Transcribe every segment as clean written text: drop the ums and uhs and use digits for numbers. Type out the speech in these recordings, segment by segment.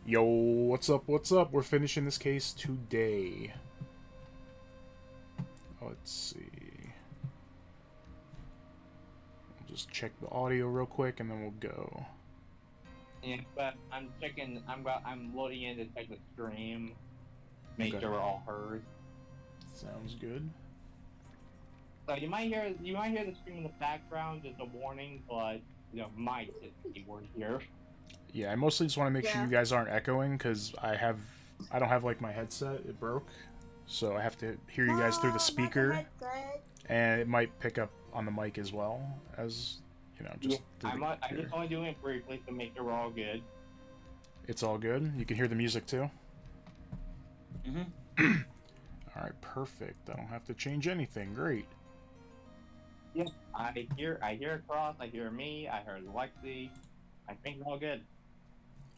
Yo, what's up, what's up? We're finishing this case today. Let's see. We'll just check the audio real quick and then we'll go. Yeah, but I'm checking. I'm loading in to check the stream. Make Okay. sure we're all heard. Sounds good. So you might hear the stream in the background. Just a warning, but might just be word here. Yeah, I mostly just want to make sure you guys aren't echoing because I don't have like my headset. It broke, so I have to hear you guys through the speaker, and it might pick up on the mic as well as just. Yeah, I'm just only doing it briefly to make sure we're all good. It's all good. You can hear the music too. Mm-hmm. All right, perfect. I don't have to change anything. Great. Yep, I hear Cross. I hear me. I heard Lexi. I think we're all good.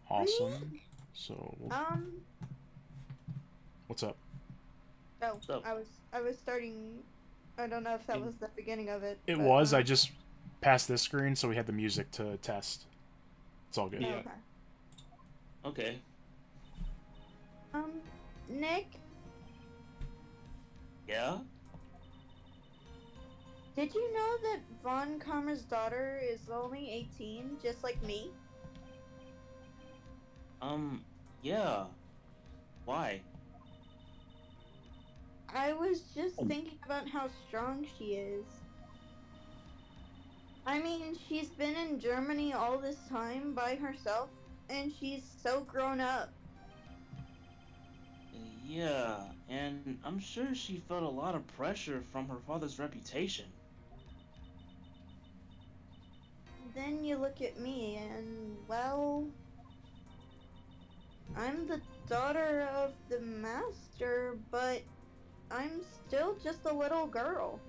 Awesome. So. What's up? Oh, I was starting. I don't know if that was the beginning of it. It was. I just passed this screen, so we had the music to test. It's all good. Yeah. Okay. Okay. Nick, Yeah? did you know that Von Karma's daughter is only 18, just like me? Yeah. Why? I was just thinking about how strong she is. I mean, she's been in Germany all this time by herself, and she's so grown up. Yeah, and I'm sure she felt a lot of pressure from her father's reputation. Then you look at me, and, well, I'm the daughter of the master, but I'm still just a little girl.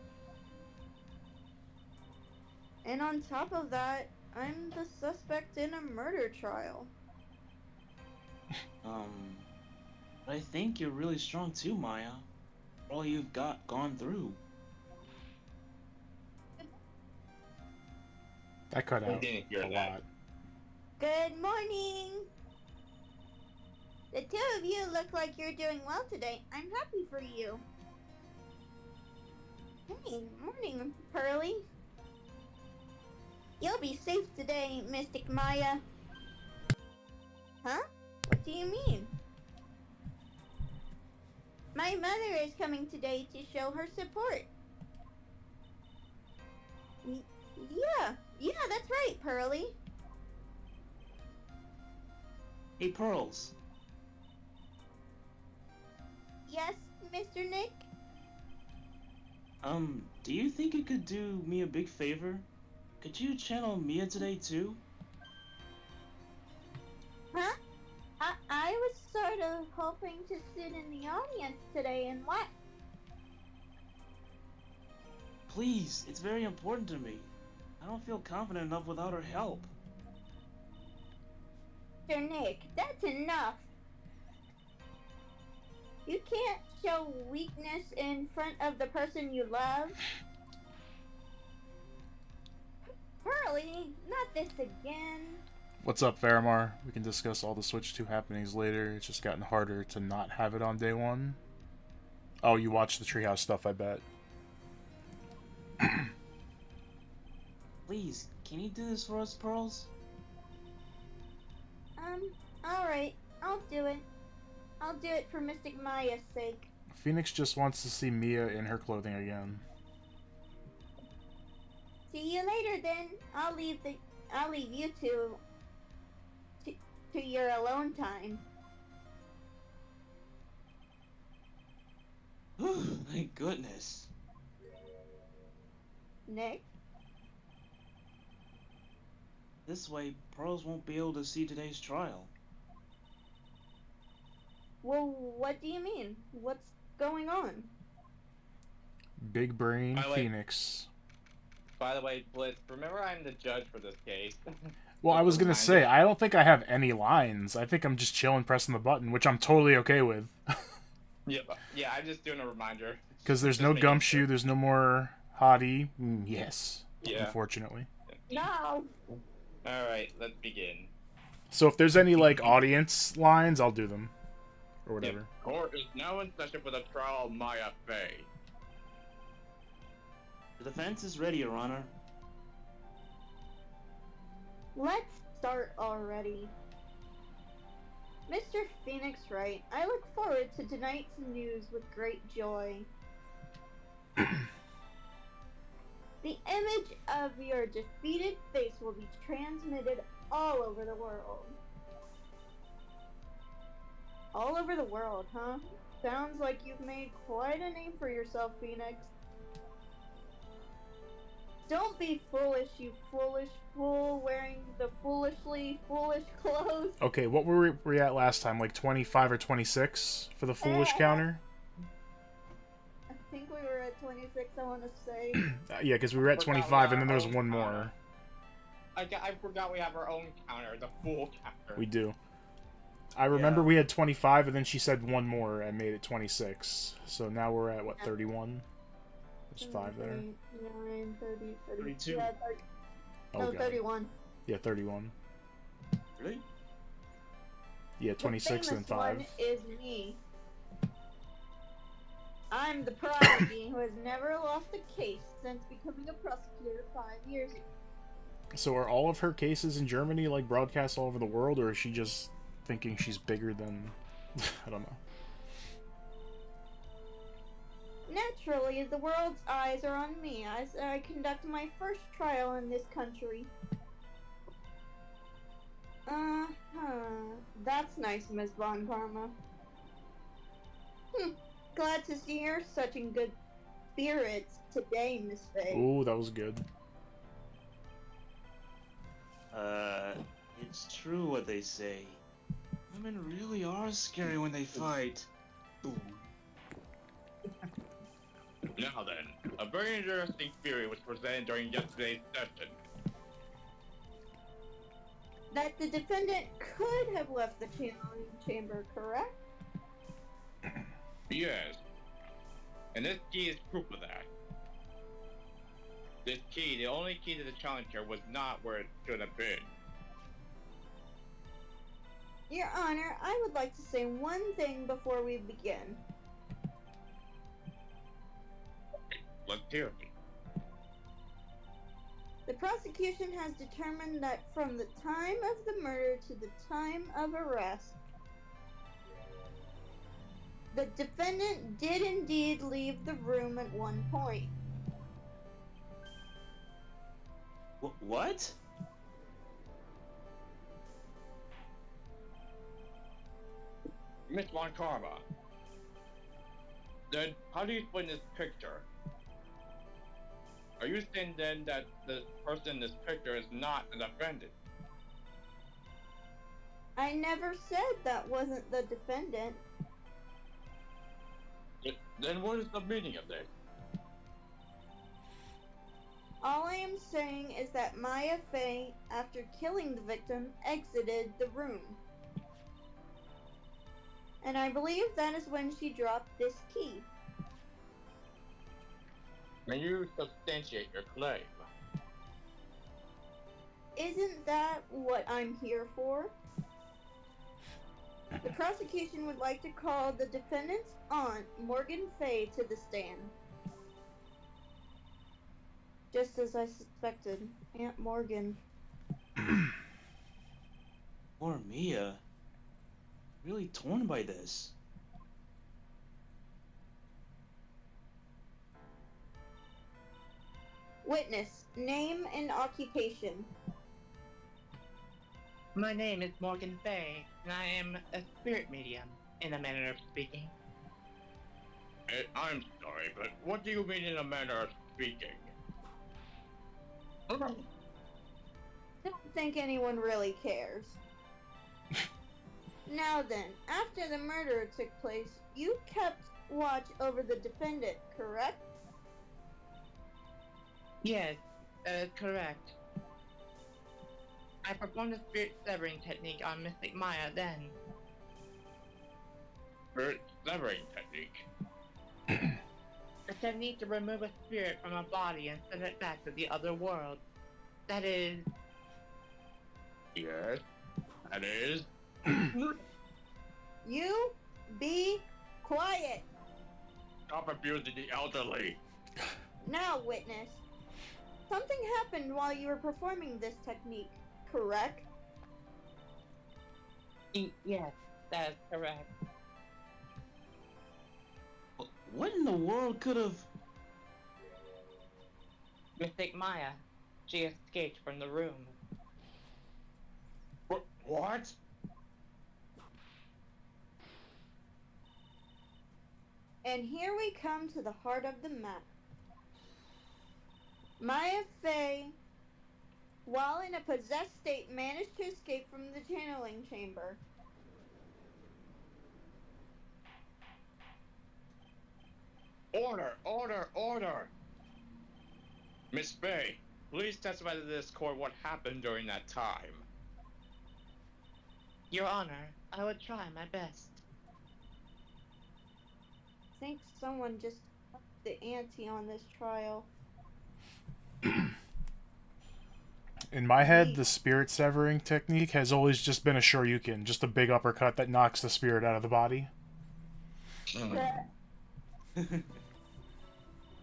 And on top of that, I'm the suspect in a murder trial. But I think you're really strong too, Maya. For all you've gone through. I cut out didn't hear a that. lot. Good morning! The two of you look like you're doing well today. I'm happy for you. Hey, morning, Pearly. You'll be safe today, Mystic Maya. Huh? What do you mean? My mother is coming today to show her support. Yeah, that's right, Pearly. Hey, Pearls. Yes, Mr. Nick? Do you think you could do me a big favor? Could you channel Mia today too? Huh? I was sort of hoping to sit in the audience today and what? Please, it's very important to me. I don't feel confident enough without her help. Mr. Nick, that's enough. You can't show weakness in front of the person you love. Pearly, not this again. What's up, Faramar? We can discuss all the Switch 2 happenings later. It's just gotten harder to not have it on day one. Oh, you watched the Treehouse stuff, I bet. Please, can you do this for us, Pearls? Alright, I'll do it. I'll do it for Mystic Maya's sake. Phoenix just wants to see Mia in her clothing again. See you later then. I'll leave you two to your alone time. Thank goodness. Nick? This way, Pearls won't be able to see today's trial. Well, what do you mean? What's going on? Big brain I like- Phoenix. By the way, Blitz, remember I'm the judge for this case. Well, I was gonna say, I don't think I have any lines. I think I'm just chilling, pressing the button, which I'm totally okay with. Yeah, I'm just doing a reminder. Because there's Just no making gumshoe, sure. there's no more hottie. Yes. Yeah. Unfortunately. No! Alright, let's begin. So if there's any like audience lines, I'll do them or whatever. Court is now in session for the trial of Maya Fey. The defense is ready, Your Honor. Let's start already. Mr. Phoenix Wright, I look forward to tonight's news with great joy. The image of your defeated face will be transmitted all over the world. All over the world, huh? Sounds like you've made quite a name for yourself, Phoenix. Don't be foolish, you foolish fool wearing the foolishly foolish clothes. Okay, what were we at last time? Like 25 or 26 for the foolish counter? I think we were at 26, I want to say. Yeah, because we were at 25 and then there was one more. I forgot we have our own counter, the fool counter. We do. I remember we had 25 and then she said one more and made it 26. So now we're at, what, 31? There's 5 there. 9, 30, 32. Yeah, 30. Oh, No, God. 31. Yeah, 31. Really? Yeah, 26 and The famous 5. one is me. I'm the prodigy who has never lost a case since becoming a prosecutor 5 years ago. So are all of her cases in Germany like broadcast all over the world, or is she just thinking she's bigger than... I don't know. Naturally, the world's eyes are on me as I conduct my first trial in this country. That's nice, Miss Von Karma. Glad to see you're such in good spirits today, Miss Faye. Ooh, that was good. It's true what they say. Women really are scary when they fight. Ooh. Now then, a very interesting theory was presented during yesterday's session. That the defendant could have left the channeling chamber, correct? Yes. And this key is proof of that. This key, the only key to the challenger, was not where it should have been. Your Honor, I would like to say one thing before we begin. Let's hear it. The prosecution has determined that from the time of the murder to the time of arrest, the defendant did indeed leave the room at one point. What? Miss Von Karma. Then, how do you explain this picture? Are you saying then that the person in this picture is not the defendant? I never said that wasn't the defendant. Then what is the meaning of this? All I am saying is that Maya Fey, after killing the victim, exited the room. And I believe that is when she dropped this key. Can you substantiate your claim? Isn't that what I'm here for? The prosecution would like to call the defendant's aunt, Morgan Fay, to the stand. Just as I suspected, Aunt Morgan. Poor Mia. Really torn by this. Witness, name and occupation. My name is Morgan Fay, and I am a spirit medium, in a manner of speaking. I'm sorry, but what do you mean in a manner of speaking? Don't think anyone really cares. Now then, after the murder took place, you kept watch over the defendant, correct? Yes, correct. I performed a spirit severing technique on Mystic Maya then. Spirit severing technique. A technique to remove a spirit from a body and send it back to the other world. That is... Yes. That is. You be quiet. Stop abusing the elderly. Now, witness. Something happened while you were performing this technique, correct? Yes, that is correct. What in the world could have... Mystic Maya, she escaped from the room. What? And here we come to the heart of the matter. Maya Fey, while in a possessed state, managed to escape from the channeling chamber. Order! Order! Order! Miss Fey, please testify to this court what happened during that time. Your Honor, I would try my best. I think someone just upped the ante on this trial. In my head, the spirit severing technique has always just been a shoryuken, just a big uppercut that knocks the spirit out of the body.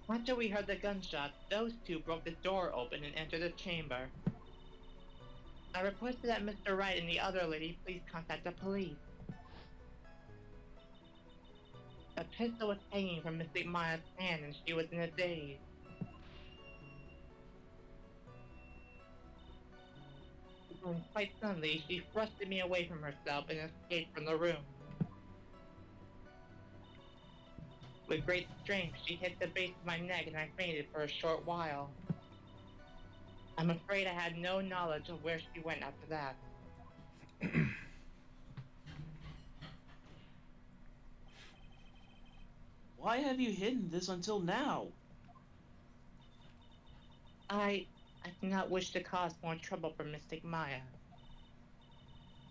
After we heard the gunshots, those two broke the door open and entered the chamber. I requested that Mr. Wright and the other lady please contact the police. A pistol was hanging from Mystic Maya's hand and she was in a daze. And quite suddenly, she thrusted me away from herself and escaped from the room. With great strength, she hit the base of my neck and I fainted for a short while. I'm afraid I had no knowledge of where she went after that. Why have you hidden this until now? I do not wish to cause more trouble for Mystic Maya.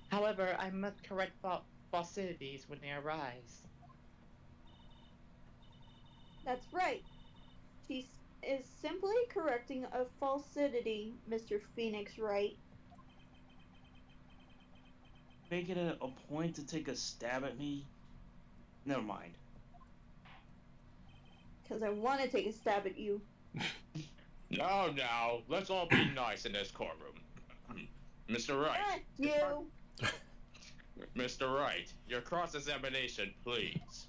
However, I must correct falsities when they arise. That's right. She is simply correcting a falsity, Mr. Phoenix Wright. Make it a point to take a stab at me? Never mind. Because I want to take a stab at you. No, let's all be nice in this courtroom. Mr. Wright. Not you. Mr. Wright, your cross-examination, please.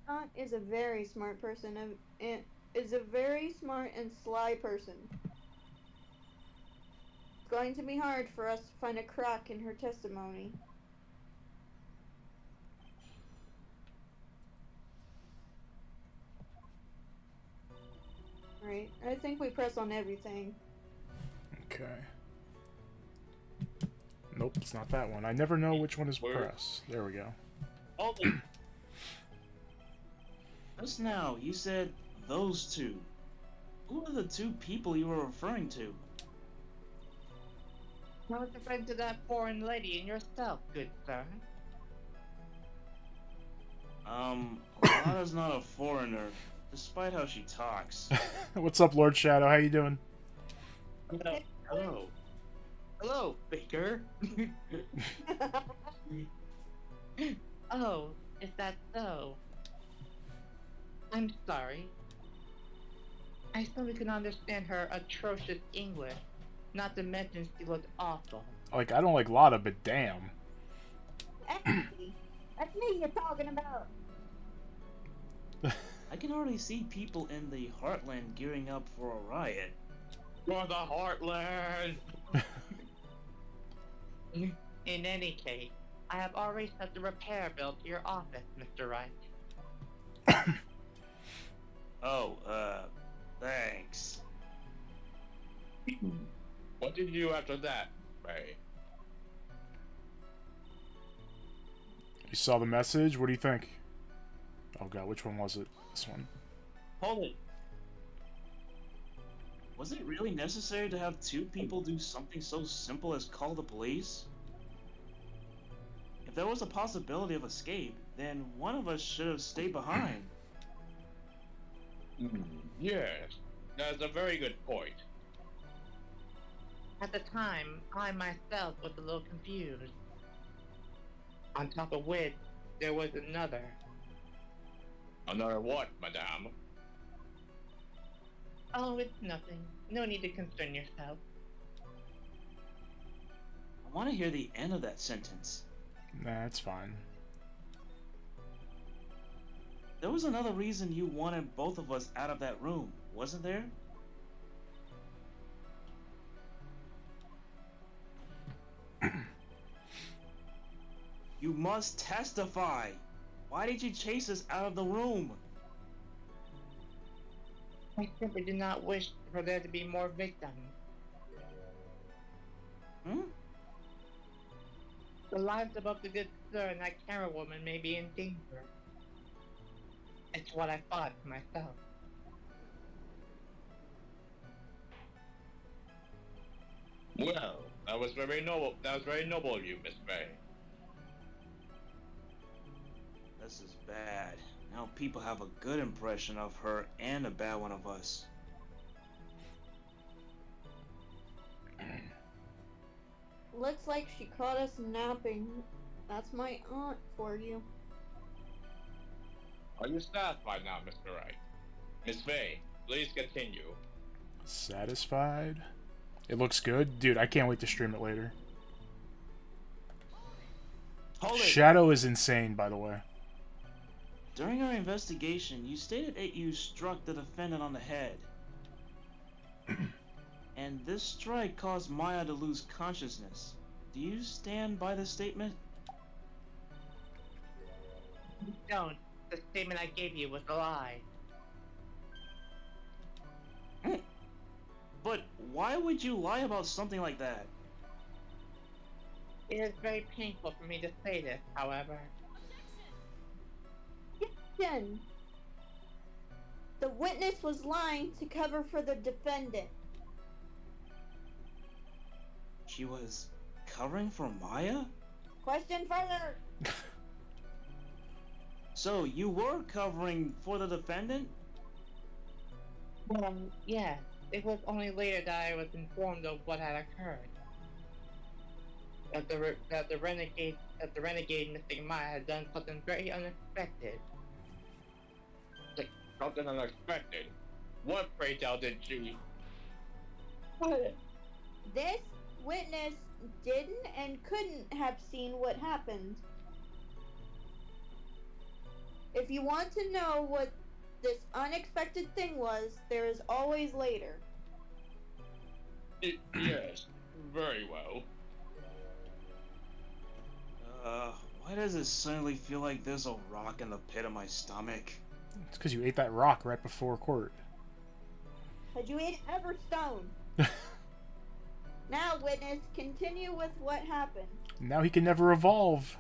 Aunt is a very smart person and is a very smart and sly person. It's going to be hard for us to find a crack in her testimony. Right, I think we press on everything. Okay. Nope, it's not that one. I never know which one is press. There we go. Oh. Just now, you said those two. Who are the two people you were referring to? I was referring to that foreign lady and yourself, good sir. Lana's not a foreigner, despite how she talks. What's up, Lord Shadow? How you doing? Hello. Hello, Baker. Oh, is that so? I'm sorry. I simply can understand her atrocious English. Not to mention she looked awful. Like, I don't like Lotta, but damn. Ashley, that's me you're talking about. I can already see people in the Heartland gearing up for a riot. For the Heartland! In any case, I have already sent the repair bill to your office, Mr. Wright. Oh, thanks. What did you do after that, Ray? You saw the message? What do you think? Oh god, which one was it? This one. Hold it. Was it really necessary to have two people do something so simple as call the police? If there was a possibility of escape, then one of us should have stayed behind. Yes, that's a very good point. At the time, I myself was a little confused. On top of which, there was another. Another what, madame? Oh, it's nothing. No need to concern yourself. I want to hear the end of that sentence. Nah, it's fine. There was another reason you wanted both of us out of that room, wasn't there? You must testify! Why did you chase us out of the room? I simply do not wish for there to be more victims. Hmm? The lives of both the good sir and that camera woman may be in danger. It's what I thought to myself. Well, that was very noble. That was very noble of you, Miss May. This is bad. Now people have a good impression of her and a bad one of us. Looks like she caught us napping. That's my aunt for you. Are you satisfied now, Mr. Wright? Miss May, please continue. Satisfied? It looks good? Dude, I can't wait to stream it later. Hold it! Shadow is insane, by the way. During our investigation, you stated that you struck the defendant on the head. And this strike caused Maya to lose consciousness. Do you stand by this statement? Don't. The statement I gave you was a lie. But why would you lie about something like that? It is very painful for me to say this, however. Jen, the witness was lying to cover for the defendant. She was covering for Maya? Question further. So you were covering for the defendant? Well, yes. It was only later that I was informed of what had occurred. That the renegade Mr. Maya had done something very unexpected. Something unexpected. What, pray tell, did she? This witness didn't and couldn't have seen what happened. If you want to know what this unexpected thing was, there is always later. Yes, very well. Why does it suddenly feel like there's a rock in the pit of my stomach? It's because you ate that rock right before court. Had you eaten Everstone? Now, witness, continue with what happened. Now he can never evolve.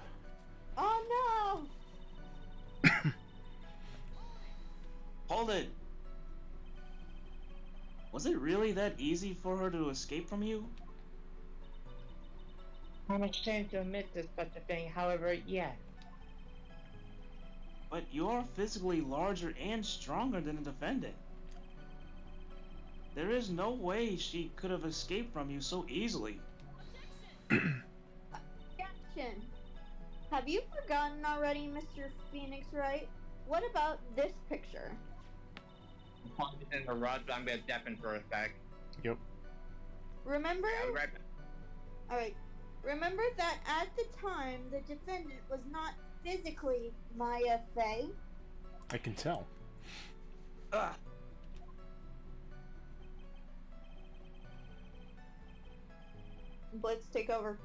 Oh no! Hold it! Was it really that easy for her to escape from you? I'm ashamed to admit to such a thing, however, yes. But you're physically larger and stronger than the defendant. There is no way she could have escaped from you so easily. Captain, have you forgotten already, Mr. Phoenix Wright? What about this picture? In the rod, but I'm gonna deafen for a sec. Yep. Remember? Yeah, I'll be right back. Alright. Remember that at the time, the defendant was not physically Maya Fey? I can tell. Ah! Blitz, take over.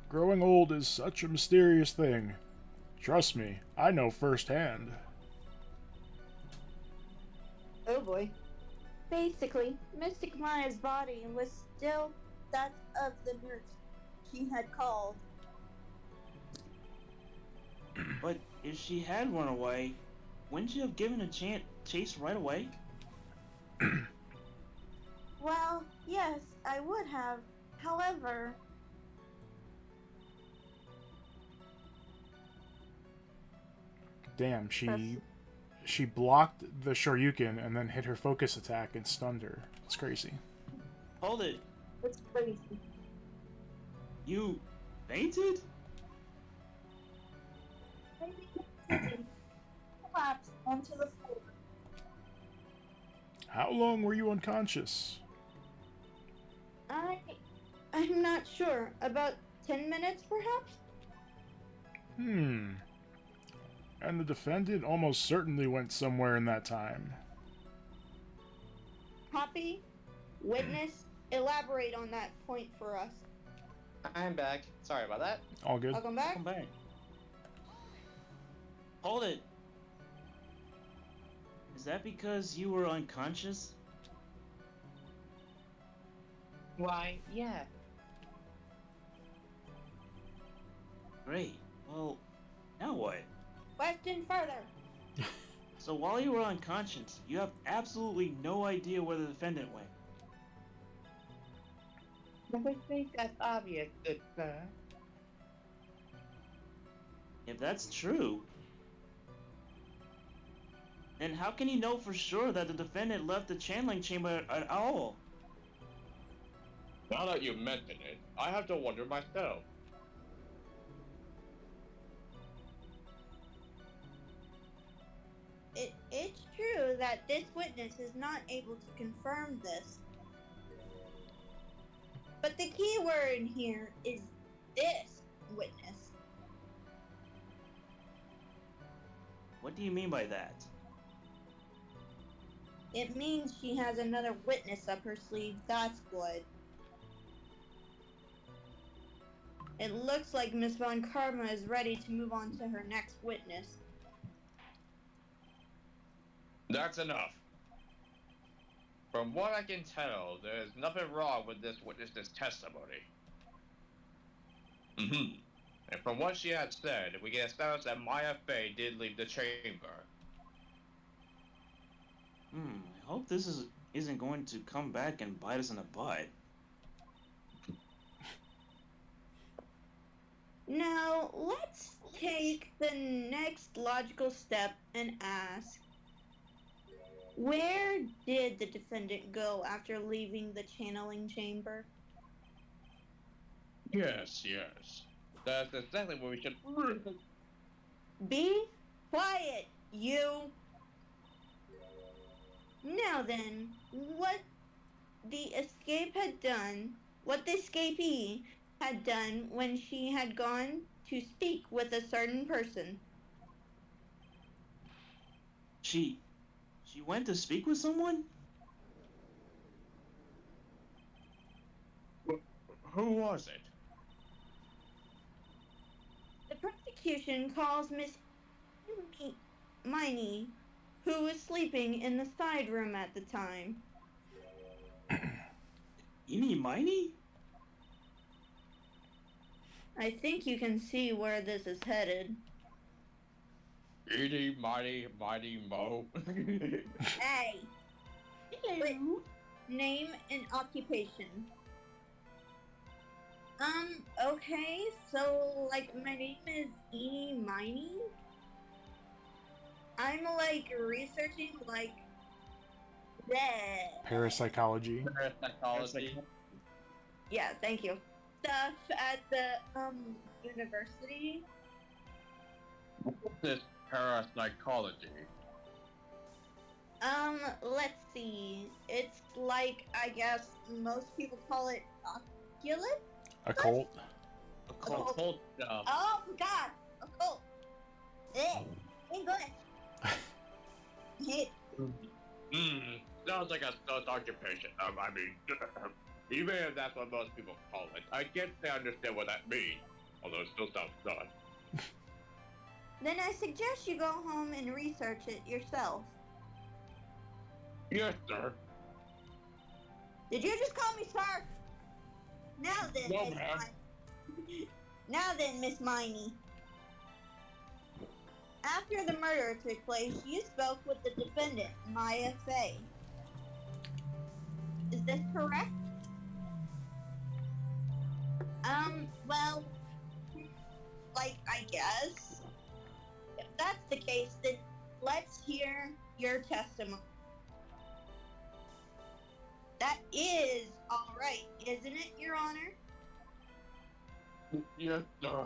Growing old is such a mysterious thing. Trust me, I know firsthand. Oh boy. Basically, Mystic Maya's body was still that of the nurse she had called. But if she had run away, wouldn't you have given a chase right away? Well, yes, I would have. However... Damn, she blocked the Shoryuken and then hit her focus attack and stunned her. It's crazy. Hold it. It's crazy. You fainted? Collapsed onto the floor. How long were you unconscious? I'm not sure. About 10 minutes, perhaps? And the defendant almost certainly went somewhere in that time. Poppy, witness, elaborate on that point for us. I'm back. Sorry about that. All good? Welcome back. Come back. Hold it. Is that because you were unconscious? Why, yeah. Great. Well, now what? Question further. So while you were unconscious, you have absolutely no idea where the defendant went. I think that's obvious, good sir. If that's true, then how can you know for sure that the defendant left the channeling chamber at all? Now that you mention it, I have to wonder myself. It's true that this witness is not able to confirm this. But the key word here is this witness. What do you mean by that? It means she has another witness up her sleeve, that's what. It looks like Miss Von Karma is ready to move on to her next witness. That's enough. From what I can tell, there's nothing wrong with this witness's testimony. And from what she had said, we can establish that Maya Fey did leave the chamber. I hope this isn't going to come back and bite us in the butt. Now, let's take the next logical step and ask, where did the defendant go after leaving the channeling chamber? Yes. That's exactly what we should. Be quiet, you! Now then, what the escapee had done when she had gone to speak with a certain person. She went to speak with someone? Who was it? The prosecution calls Miss Miney, who was sleeping in the side room at the time. You mean Miney? I think you can see where this is headed. Eeny, mighty, mo. Hey! Hello. Name and occupation. Okay, so, like, my name is Eeny Miney. I'm, like, researching, like, Parapsychology. Parapsychology. yeah, thank you. Stuff at the, university. What's this parapsychology? Let's see. It's like, I guess, most people call it occult? Occult. Occult stuff. Oh, God! Occult! English! Sounds like a stealth occupation. I mean, even if that's what most people call it, I guess they understand what that means. Although it still sounds odd. Then I suggest you go home and research it yourself. Yes, sir. Did you just call me sir? Now then, No, Miss ma'am. Now then, Miss Miney. After the murder took place, you spoke with the defendant, Maya Fey. Is this correct? Well, like, I guess. If that's the case, then let's hear your testimony. That is alright, isn't it, Your Honor? Yes, sir.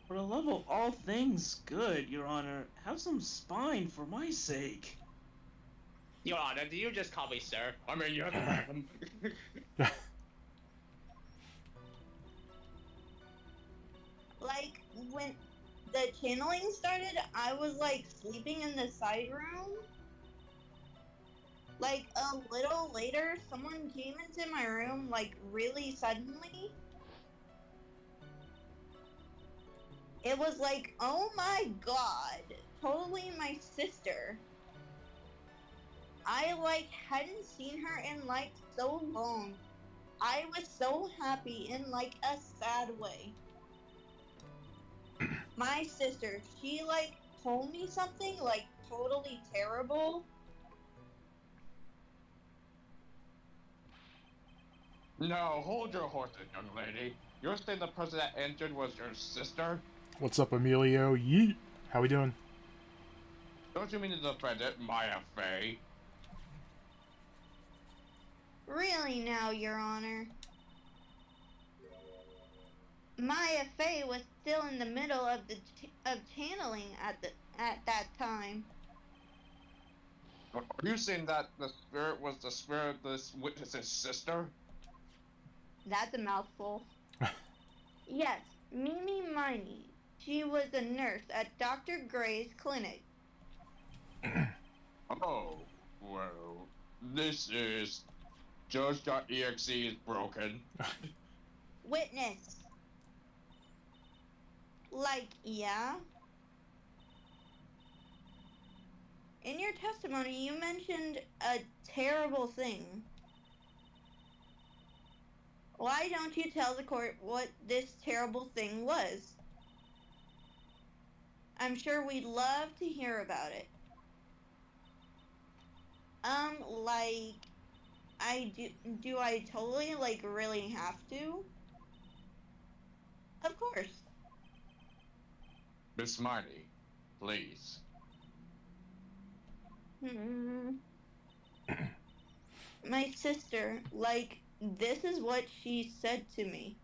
For the love of all things good, Your Honor, have some spine for my sake. Your Honor, do you just call me sir? I mean, yes, ma'am. Like, when the channeling started, I was, like, sleeping in the side room. Like, a little later, someone came into my room, like, really suddenly. It was like, oh my god, totally my sister. I, like, hadn't seen her in, like, so long. I was so happy in, like, a sad way. My sister, she, like, told me something, like, totally terrible. No, hold your horses, young lady. You're saying the person that entered was your sister? What's up, Emilio? Yeet. How we doing? Don't you mean the defendant, Maya Fey? Really now, Your Honor. Maya Fey was still in the middle of channeling at that time. Are you saying that the spirit was the spirit of this witness's sister? That's a mouthful. Yes, Mimi Miney. She was a nurse at Dr. Gray's clinic. Oh, well, this is... Judge.exe is broken. Witness. Like, yeah? In your testimony, you mentioned a terrible thing. Why don't you tell the court what this terrible thing was? I'm sure we'd love to hear about it. Like, do I totally, like, really have to? Of course. Miss Miney, please. My sister, like, this is what she said to me.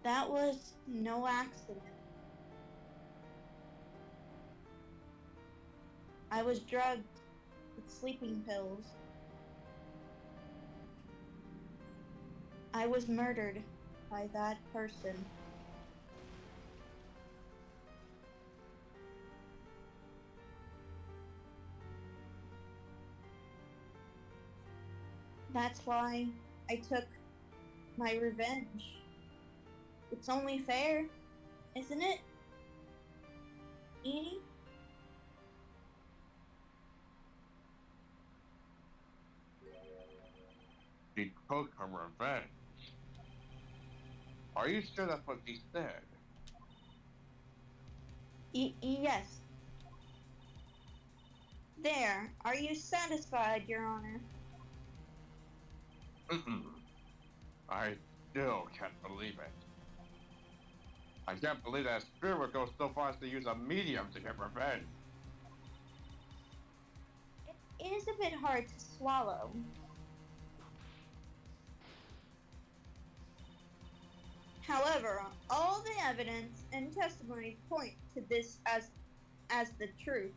That was no accident. I was drugged with sleeping pills. I was murdered by that person. That's why I took my revenge. It's only fair, isn't it? Edie? She took her revenge. Are you sure that's what she said? Yes. There. Are you satisfied, Your Honor? I still can't believe it. I can't believe that a spirit would go so far as to use a medium to get revenge. It is a bit hard to swallow. However, all the evidence and testimonies point to this as the truth.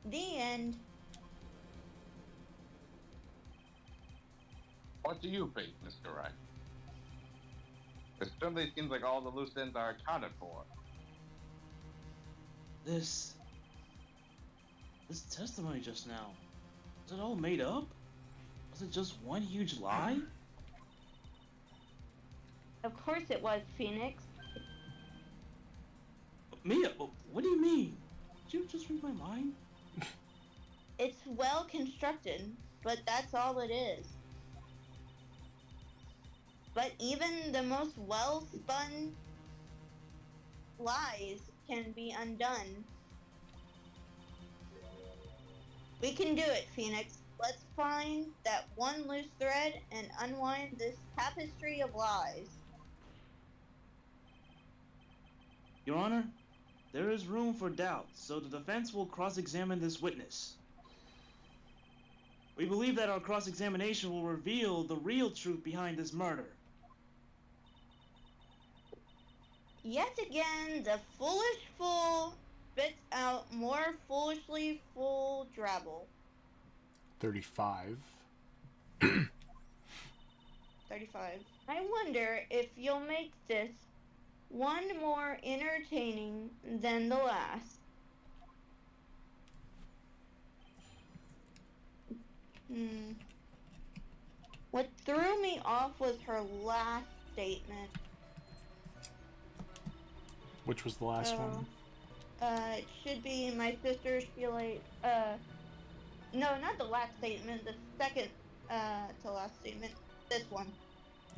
The end. What do you think, Mr. Wright? It certainly seems like all the loose ends are accounted for. This testimony just now, was it all made up? Was it just one huge lie? Of course it was, Phoenix. Mia, what do you mean? Did you just read my mind? It's well constructed, but that's all it is. But even the most well-spun lies can be undone. We can do it, Phoenix. Let's find that one loose thread and unwind this tapestry of lies. Your Honor, there is room for doubt, so the defense will cross-examine this witness. We believe that our cross-examination will reveal the real truth behind this murder. Yet again, the foolish fool spits out more foolishly full drabble. 35. 35. I wonder if you'll make this one more entertaining than the last. What threw me off was her last statement. Which was the last one? It should be my sisters feel like, no, not the last statement, the second, to last statement. This one.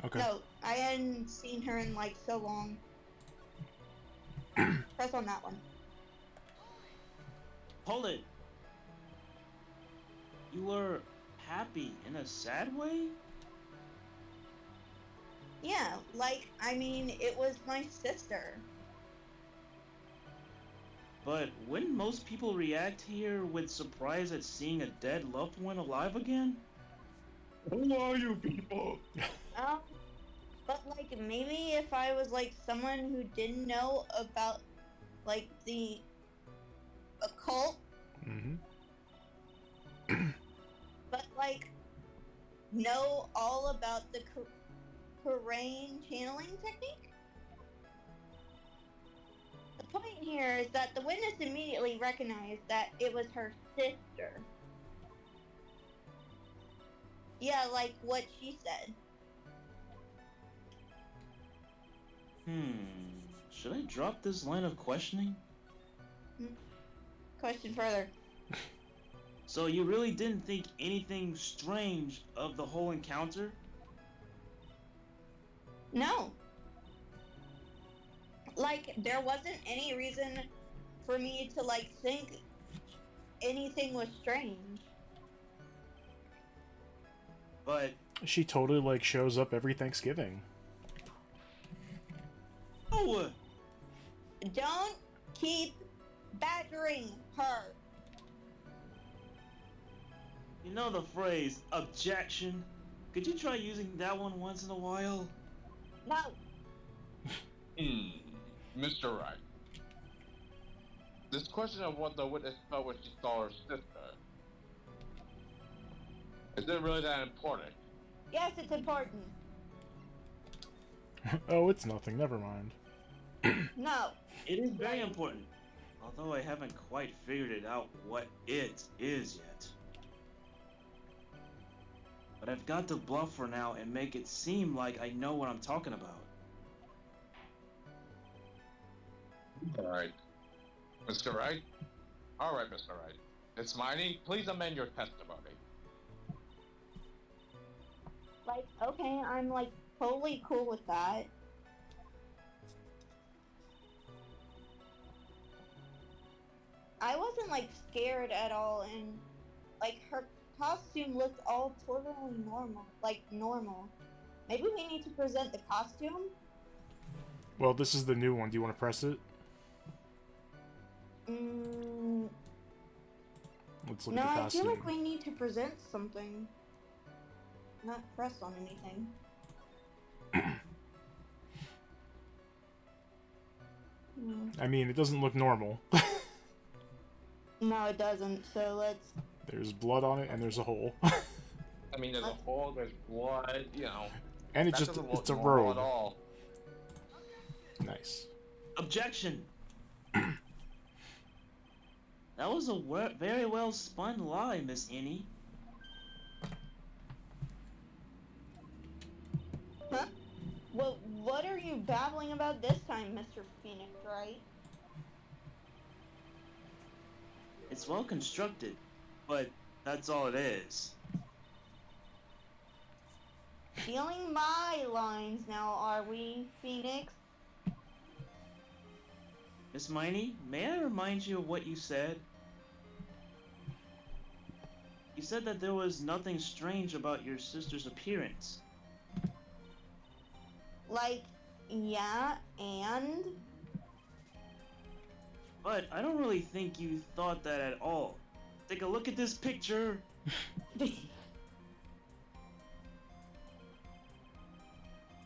Okay. No, I hadn't seen her in like so long. Press on that one. Hold it. You were happy in a sad way? Yeah, like, I mean, it was my sister. But wouldn't most people react here with surprise at seeing a dead loved one alive again? Who are you people? But like, maybe if I was like someone who didn't know about like the occult, but like know all about the Korean channeling technique. The point here is that the witness immediately recognized that it was her sister. Yeah, like what she said. Should I drop this line of questioning? Question further. So you really didn't think anything strange of the whole encounter? No. Like, there wasn't any reason for me to, like, think anything was strange. But... She totally, like, shows up every Thanksgiving. Oh! Don't keep badgering her. You know the phrase, objection? Could you try using that one once in a while? No. Mr. Wright. This question of what the witness felt when she saw her sister. Is it really that important? Yes, it's important. Oh, it's nothing. Never mind. No. It is very important, although I haven't quite figured it out what it is yet. But I've got to bluff for now and make it seem like I know what I'm talking about. Alright. Mr. Wright? Alright, Mr. Wright. It's Miney. Please amend your testimony. Like, okay, I'm, like, totally cool with that. I wasn't, like, scared at all, and, like, her costume looked all totally normal. Like, normal. Maybe we need to present the costume? Well, this is the new one. Do you want to press it? Let's look No, at the I costume. feel like we need to present something. Not press on anything. I mean, it doesn't look normal. No, it doesn't, so let's... There's blood on it, and there's a hole. I mean, there's a hole, there's blood, you know. And it's That just, doesn't look it's a normal robe. at all. Nice. Objection! That was a very well spun lie, Miss Annie. Huh? Well, what are you babbling about this time, Mr. Phoenix, right? It's well constructed, but that's all it is. Stealing my lines now, are we, Phoenix? Miss Miney, may I remind you of what you said? You said that there was nothing strange about your sister's appearance. Like, yeah, and... But I don't really think you thought that at all. Take a look at this picture.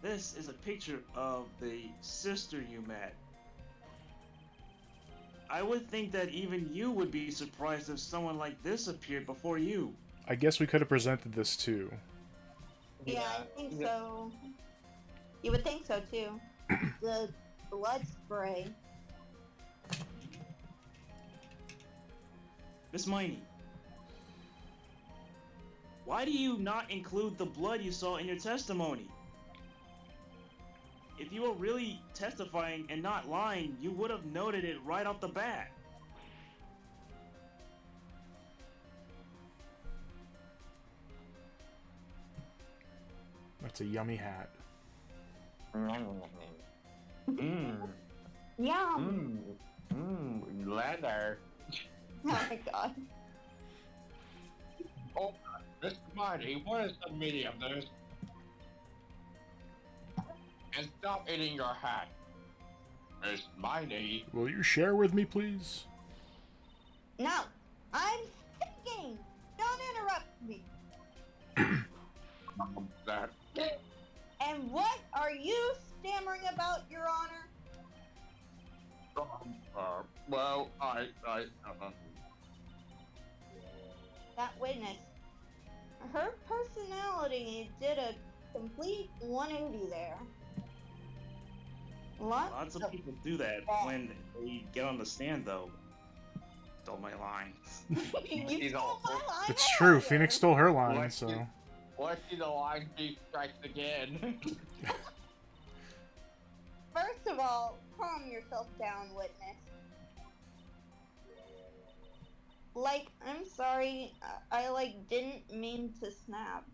This is a picture of the sister you met. I would think that even you would be surprised if someone like this appeared before you. I guess we could have presented this too. Yeah, I think so. You would think so too. The blood spray. Miss Miney, why do you not include the blood you saw in your testimony? If you were really testifying and not lying, you would have noted it right off the bat. That's a yummy hat. Yum! Leather. Oh my god. Oh, Mr. Mighty, what is the meaning of this? And stop eating your hat. Miss Mighty. Will you share with me, please? No! I'm thinking! Don't interrupt me! That. And what are you stammering about, Your Honor? Well, That witness. Her personality did a complete 180 there. Lots of people do that when they get on the stand, though. Stole my line. You stole my line It's true. earlier. Phoenix stole her line, What so. Let's see the line be strikes again. First of all, calm yourself down, witness. Like, I'm sorry, I like didn't mean to snap.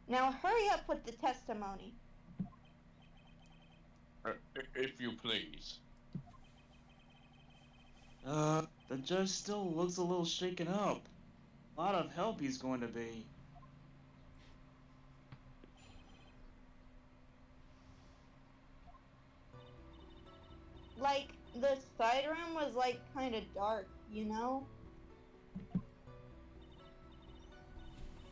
Now hurry up with the testimony. If you please. The judge still looks a little shaken up. A lot of help he's going to be. Like, the side room was like kind of dark, you know?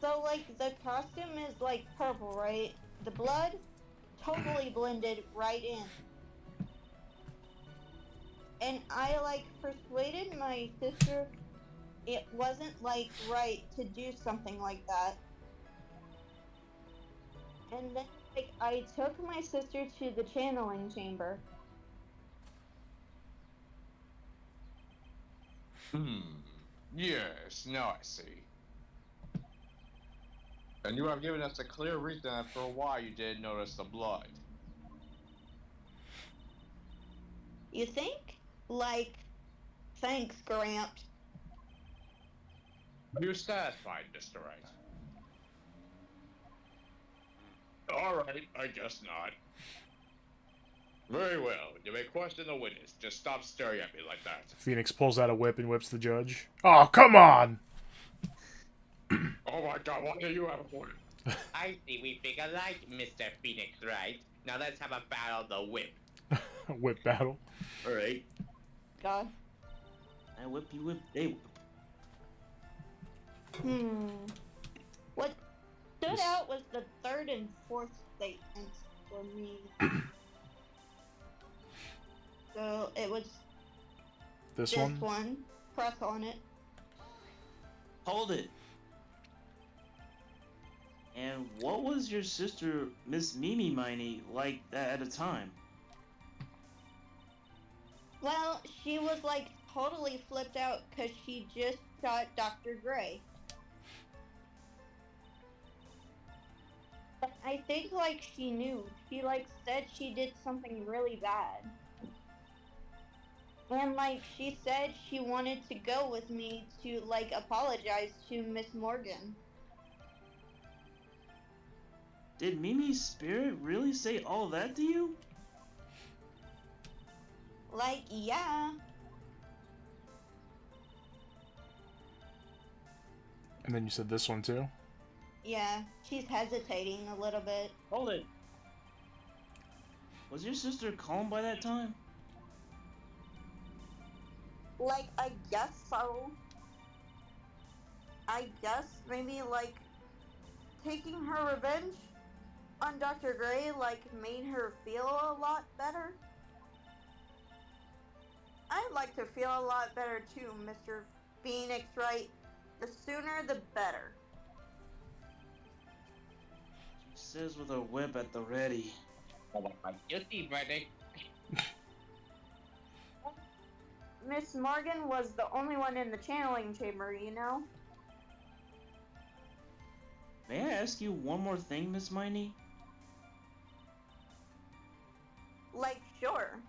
So like the costume is like purple, right? The blood totally blended right in. And I like persuaded my sister it wasn't like right to do something like that. And then like I took my sister to the channeling chamber. Yes, now I see. And you have given us a clear reason as for why you did notice the blood. You think? Like, thanks, Gramps. You're satisfied, Mr. Wright. Alright, I guess not. Very well, you may question the witness. Just stop staring at me like that. Phoenix pulls out a whip and whips the judge. Oh, come on! Oh my god, what do you have for it? I see we think alike, Mr. Phoenix, right? Now let's have a battle of the whip. Whip battle. Alright. God. I whip, you whip, they whip. What stood This- out was the third and fourth statements for me. So it was This this one? one. Press on it. Hold it. And what was your sister, Miss Mimi Miney, like at the time? Well, she was like totally flipped out because she just shot Dr. Gray. But I think like she knew. She like said she did something really bad. And like she said she wanted to go with me to like apologize to Miss Morgan. Did Mimi's spirit really say all that to you? Like, yeah. And then you said this one too? Yeah, she's hesitating a little bit. Hold it. Was your sister calm by that time? Like, I guess so. I guess maybe, like, taking her revenge on Dr. Gray, like, made her feel a lot better. I'd like to feel a lot better too, Mr. Phoenix, right? The sooner the better. She says with her whip at the ready. Guilty verdict. Miss Morgan was the only one in the channeling chamber, you know? May I ask you one more thing, Miss Miney? Like, sure.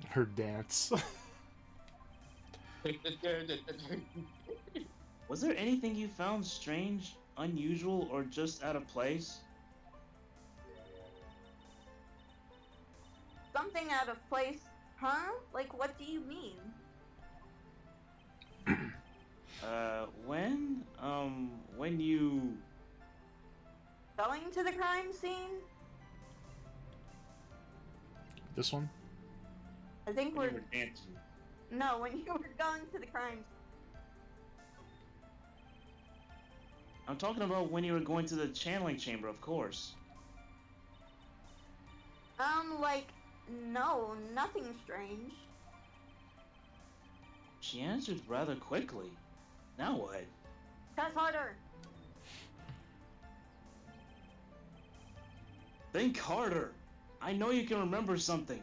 Her dance. Was there anything you found strange, unusual, or just out of place? Something out of place, huh? Like, what do you mean? When you... Going to the crime scene? This one? I think When we're... you were dancing. No, when you were going to the crime scene. I'm talking about when you were going to the channeling chamber, of course. Like, no, nothing strange. She answered rather quickly. Now what? Press harder. Think harder. I know you can remember something.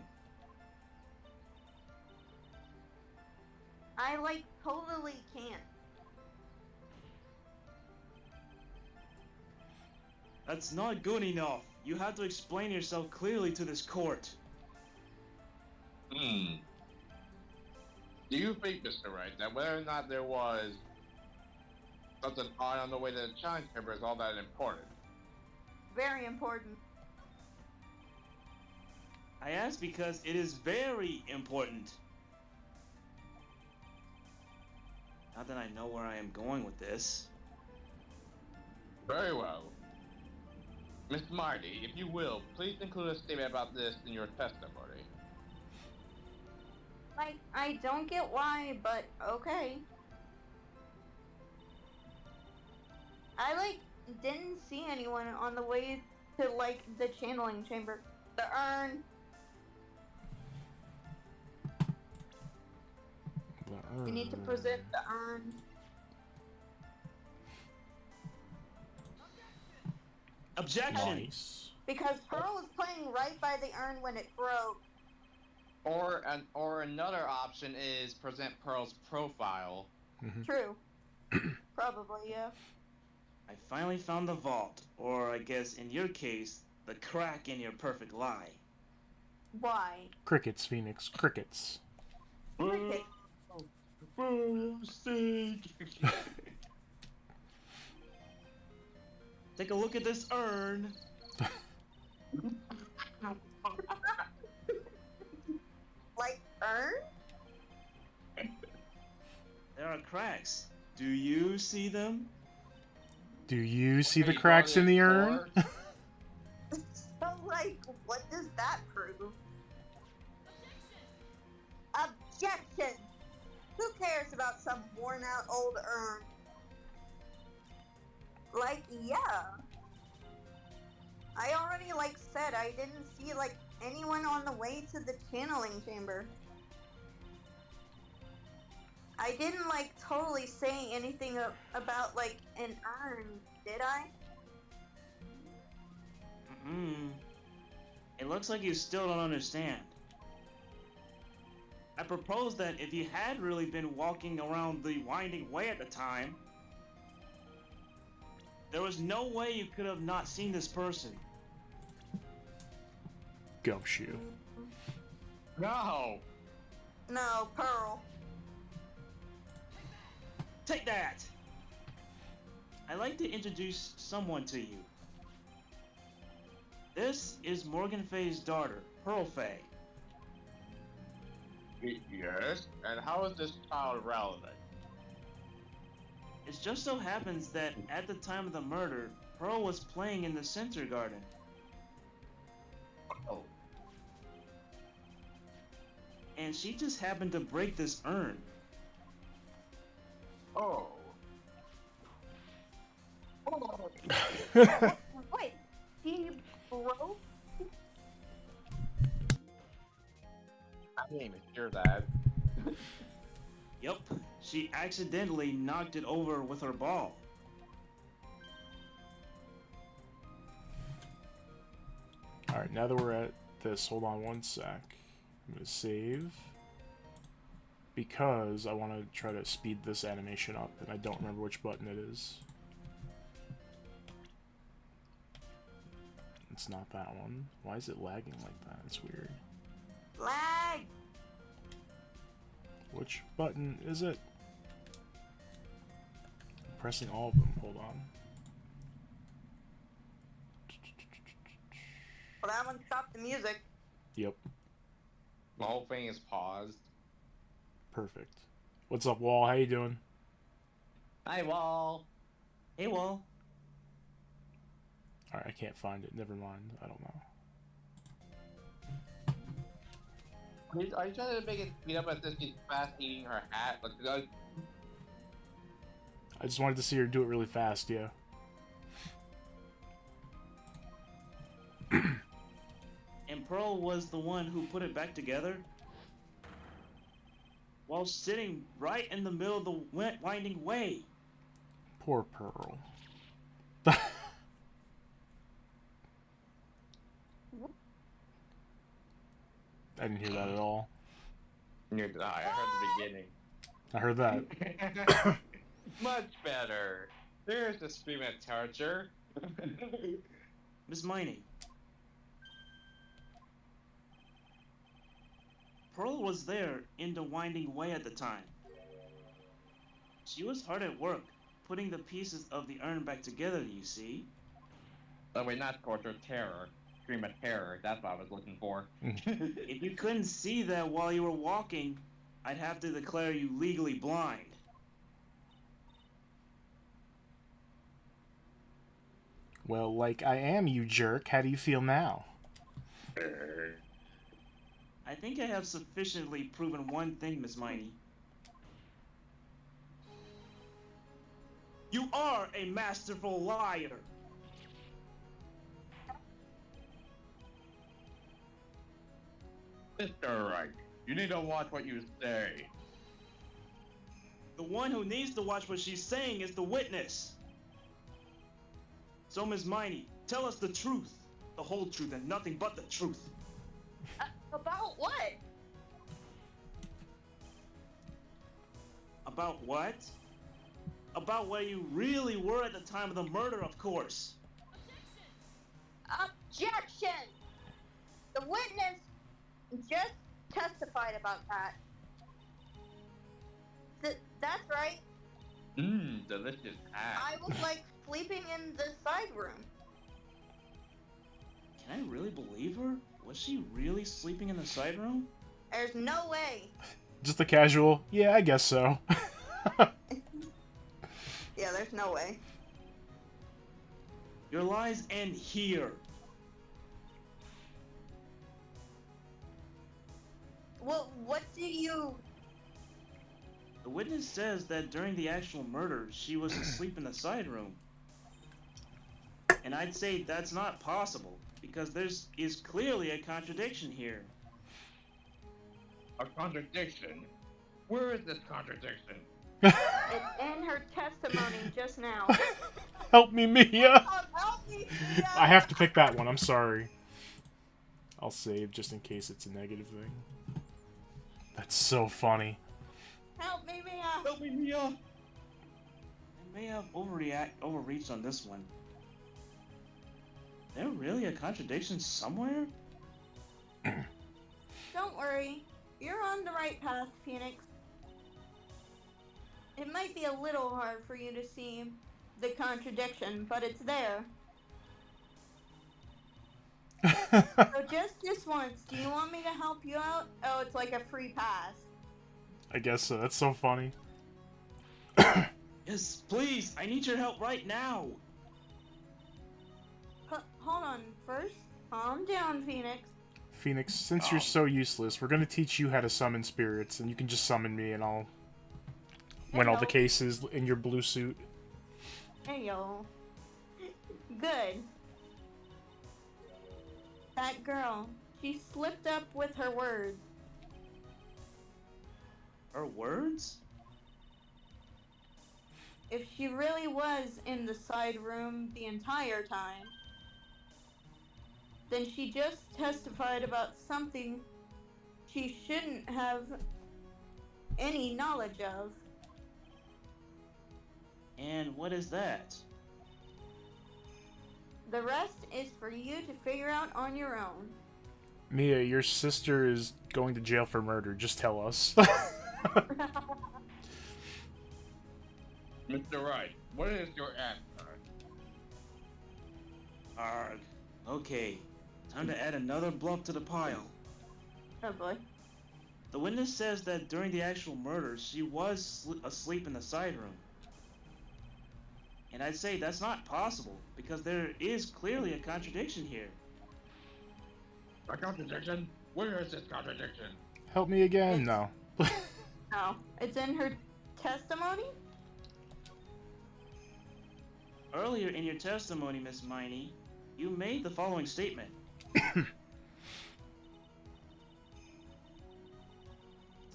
I, like, totally can't. That's not good enough. You have to explain yourself clearly to this court. Hmm. Do you think, Mr. Wright, that whether or not there was something odd on the way to the challenge chamber is all that important? Very important. I ask because it is very important. Not that I know where I am going with this. Very well. Miss Marty, if you will, please include a statement about this in your testimony. Like, I don't get why, but okay. I, like, didn't see anyone on the way to, like, the channeling chamber. The urn. We need to present the urn. Objection! Nice. Because Pearl was playing right by the urn when it broke. Or another option is present Pearl's profile. Mhm. True. Probably, yeah. I finally found the vault, or I guess in your case, the crack in your perfect lie. Why? Crickets, Phoenix. Crickets. Cricket. Take a look at this urn. Like, urn? There are cracks. Do you see them? Do you see the Okay, cracks in the urn? or- So, like, what does that prove? Objection! Who cares about some worn out old urn? Like, yeah. I already, like, said I didn't see, like, anyone on the way to the channeling chamber. I didn't, like, totally say anything about, like, an urn, did I? It looks like you still don't understand. I propose that if you had really been walking around the winding way at the time, there was no way you could have not seen this person. Gumshoe. No! No, Pearl. Take that! I'd like to introduce someone to you. This is Morgan Fay's daughter, Pearl Fay. Yes? And how is this child relevant? It just so happens that at the time of the murder, Pearl was playing in the center garden. Oh. and she just happened to break this urn. Oh. Wait, he broke? I didn't even hear that. Yup, she accidentally knocked it over with her ball. Alright, now that we're at this, hold on one sec. I'm gonna save. Because I want to try to speed this animation up, and I don't remember which button it is. It's not that one. Why is it lagging like that? It's weird. Lag! Which button is it? I'm pressing all of them. Hold on. Well, that one stopped the music. Yep. The whole thing is paused. Perfect. What's up, Wall? How you doing? Hi, Wall. Hey, Wall. Alright, I can't find it. Never mind. I don't know. Are you trying to make it speed up as if she's fast eating her hat? Like, I just wanted to see her do it really fast, yeah. And Pearl was the one who put it back together while sitting right in the middle of the winding way. Poor Pearl. I didn't hear that at all. Neither did I heard the beginning. I heard that. Much better. There's the scream at torture. Miss Miney. Pearl was there in the winding way at the time. She was hard at work, putting the pieces of the urn back together, you see. Oh wait, not torture, terror. Scream at terror, that's what I was looking for. If you couldn't see that while you were walking, I'd have to declare you legally blind. Well, like I am, you jerk. How do you feel now? I think I have sufficiently proven one thing, Miss Miney. You are a masterful liar! Mr. Right, you need to watch what you say. The one who needs to watch what she's saying is the witness. So, Miss Miney, tell us the truth. The whole truth and nothing but the truth. About what? About what? About where you really were at the time of the murder, of course. Objection! The witness just testified about that. That's right. Delicious hat. I was like sleeping in the side room. Can I really believe her? Was she really sleeping in the side room? There's no way. Just a casual, yeah, I guess so. Yeah, there's no way. Your lies end here. Well, what do you... The witness says that during the actual murder, she was asleep in the side room. And I'd say that's not possible, because there is clearly a contradiction here. A contradiction? Where is this contradiction? It's in her testimony just now. Help me, Mia! Help me, Mia! I have to pick that one, I'm sorry. I'll save just in case it's a negative thing. That's so funny. Help me, Mia! Help me, Mia! I may have overreached on this one. There really a contradiction somewhere? Don't worry. You're on the right path, Phoenix. It might be a little hard for you to see the contradiction, but it's there. So just this once, do you want me to help you out? Oh, it's like a free pass. I guess so. That's so funny. Yes, please! I need your help right now! Hold on. First, calm down, Phoenix. Phoenix, since you're so useless, we're gonna teach you how to summon spirits, and you can just summon me, and I'll win all the cases in your blue suit. Hey, yo. Good. That girl, she slipped up with her words. Her words? If she really was in the side room the entire time, then she just testified about something she shouldn't have any knowledge of. And what is that? The rest is for you to figure out on your own. Mia, your sister is going to jail for murder. Just tell us. Mr. Wright, what is your answer? Arg. Okay. Time to add another bluff to the pile. Oh boy. The witness says that during the actual murder, she was asleep in the side room. And I'd say that's not possible, because there is clearly a contradiction here. A contradiction? Where is this contradiction? Help me again? No. No. It's in her testimony? Earlier in your testimony, Miss Miney, you made the following statement.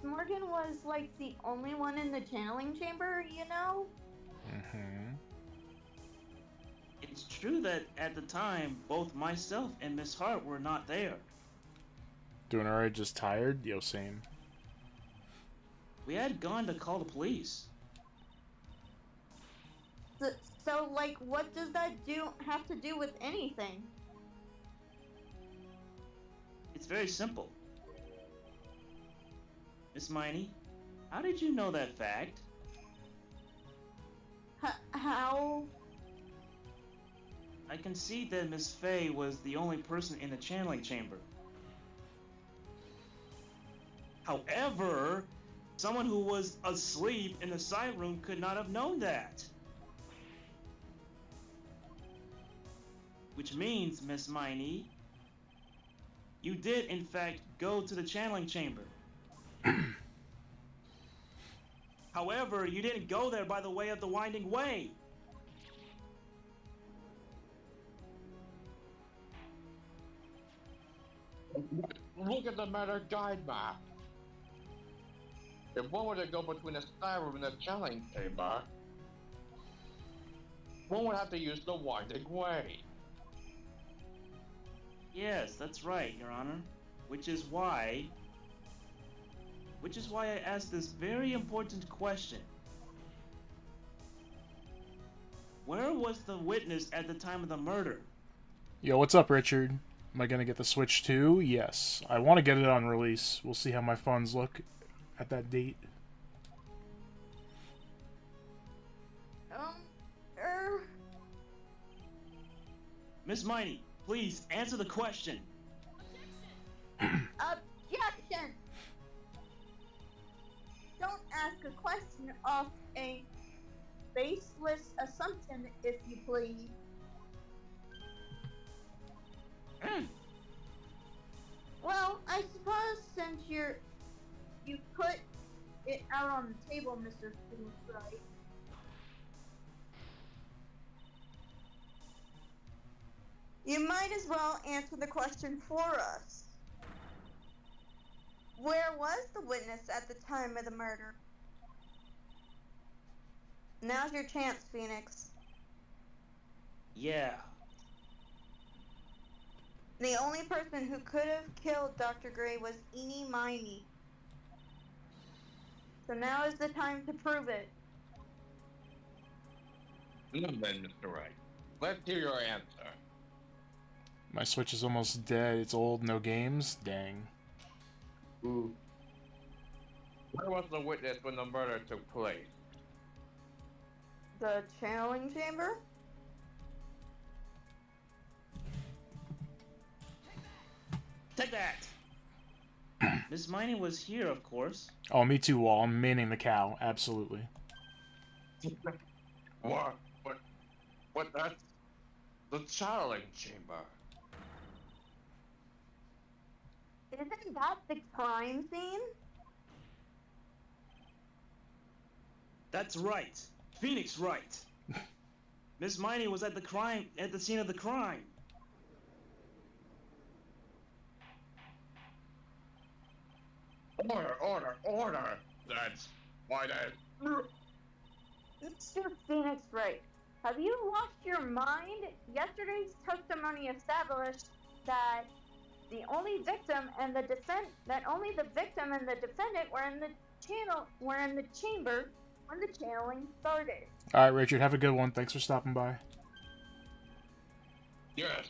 Morgan was like the only one in the channeling chamber, you know? Mm-hmm. It's true that at the time, both myself and Miss Hart were not there. Doing alright, just tired? Yo, same. We had gone to call the police. So, like, what does that have to do with anything? It's very simple. Miss Miney, how did you know that fact? How? I can see that Miss Fay was the only person in the channeling chamber. However, someone who was asleep in the side room could not have known that. Which means, Miss Miney, you did in fact go to the channeling chamber. However, you didn't go there by the way of the winding way. Look at the matter guide map. If one were to go between the side room and the channeling chamber, one would have to use the winding way. Yes, that's right, Your Honor. Which is why I asked this very important question. Where was the witness at the time of the murder? Yo, what's up, Richard? Am I gonna get the Switch too? Yes. I want to get it on release. We'll see how my funds look at that date. Miss Miney, please answer the question. Objection! Don't ask a question off a baseless assumption, if you please. Well, I suppose since you put it out on the table, Mr. Right? You might as well answer the question for us. Where was the witness at the time of the murder? Now's your chance, Phoenix. Yeah. The only person who could have killed Dr. Gray was Eenie Miney. So now is the time to prove it. Now then, Mr. Wright, let's hear your answer. My Switch is almost dead. It's old, no games. Dang. Ooh. Where was the witness when the murder took place? The channeling chamber? Take that! Miss Miney was here, of course. Oh, me too, Wall. I'm maining the cow. Absolutely. What? That's the channeling chamber. Isn't that the crime scene? That's right. Phoenix right. Miss Miney was at the scene of the crime. Order! That's why that. Mr. Phoenix Wright, have you lost your mind? Yesterday's testimony established that only the victim and the defendant were in the chamber when the channeling started. All right, Richard, have a good one. Thanks for stopping by. Yes,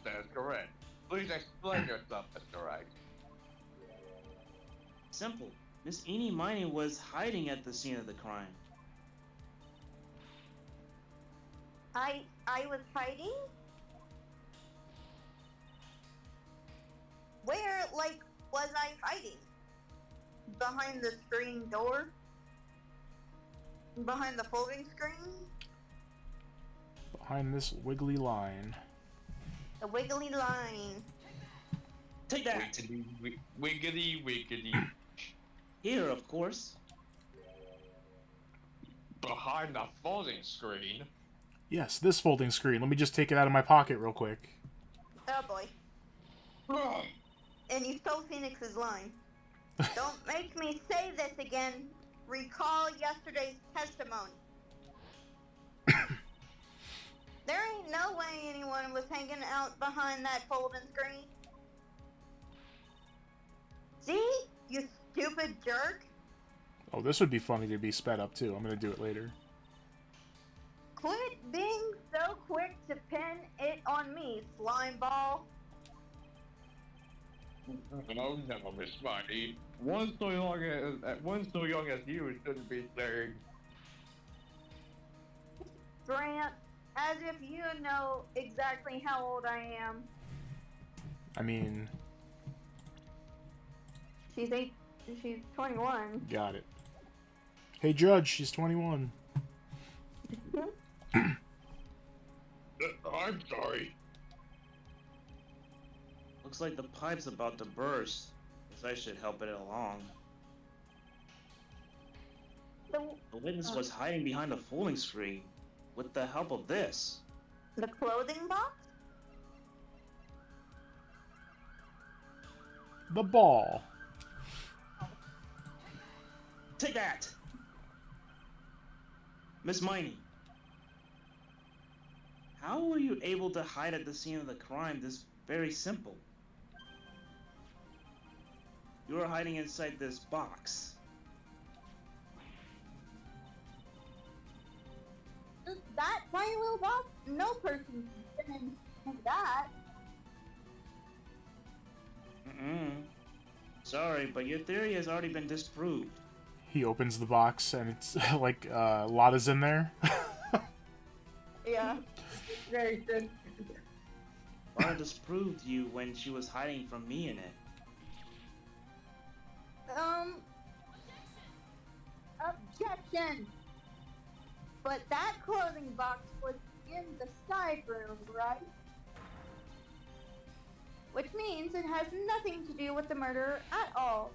that's correct. Please explain yourself, Mr. Wright. Simple. Miss Eenie Miney was hiding at the scene of the crime. I was hiding? Where, was I hiding? Behind the screen door? Behind the folding screen? Behind this wiggly line. The wiggly line. Take that! Wiggity. Here, of course. Behind the folding screen? Yes, this folding screen. Let me just take it out of my pocket real quick. Oh boy. And you stole Phoenix's line. Don't make me say this again. Recall yesterday's testimony. There ain't no way anyone was hanging out behind that folding screen. See? You stupid jerk. Oh, this would be funny to be sped up too. I'm gonna do it later. Quit being so quick to pin it on me, slime ball. Oh no, Miss Miney. One so young as you shouldn't be saying. Grant, as if you know exactly how old I am. I mean, She's 21. got it. Hey, Judge, she's 21. I'm sorry. Looks like the pipe's about to burst. Guess I should help it along. The witness was hiding behind a folding screen with the help of this. The clothing box? The ball. Take that! Miss Miney. How were you able to hide at the scene of the crime this very simple? You were hiding inside this box. That tiny little box? No person can fit in that. Sorry, but your theory has already been disproved. He opens the box and it's like Lotta's in there. Yeah. Very good. Lotta disproved you when she was hiding from me in it. Objection! But that clothing box was in the side room, right? Which means it has nothing to do with the murder at all.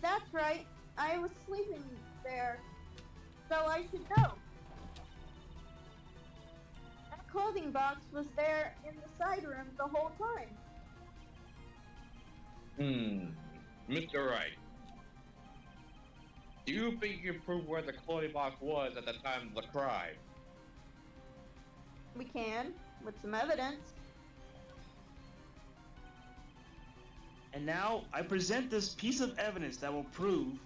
That's right. I was sleeping there, so I should know. That clothing box was there in the side room the whole time. Mr. Wright. Do you think you can prove where the clothing box was at the time of the crime? We can, with some evidence. And now, I present this piece of evidence that will prove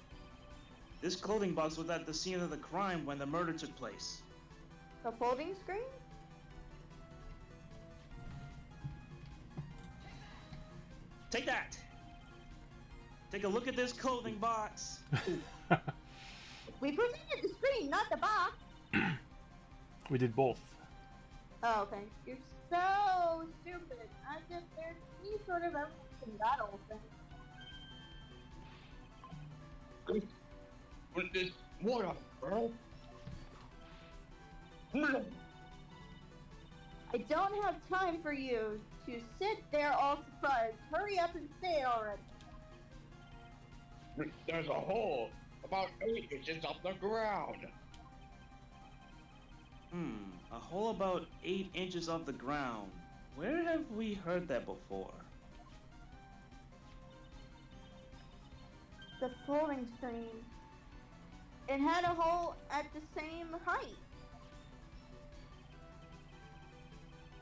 this clothing box was at the scene of the crime when the murder took place. The folding screen? Take that! Take a look at this clothing box! We presented the screen, not the box. We did both. Oh, okay. You're so stupid. As if there's any sort of evidence in that old thing. What this? What a girl? I I don't have time for you to sit there all surprised. Hurry up and say it already. There's a hole about 8 inches off the ground. A hole about 8 inches off the ground. Where have we heard that before? The folding screen. It had a hole at the same height.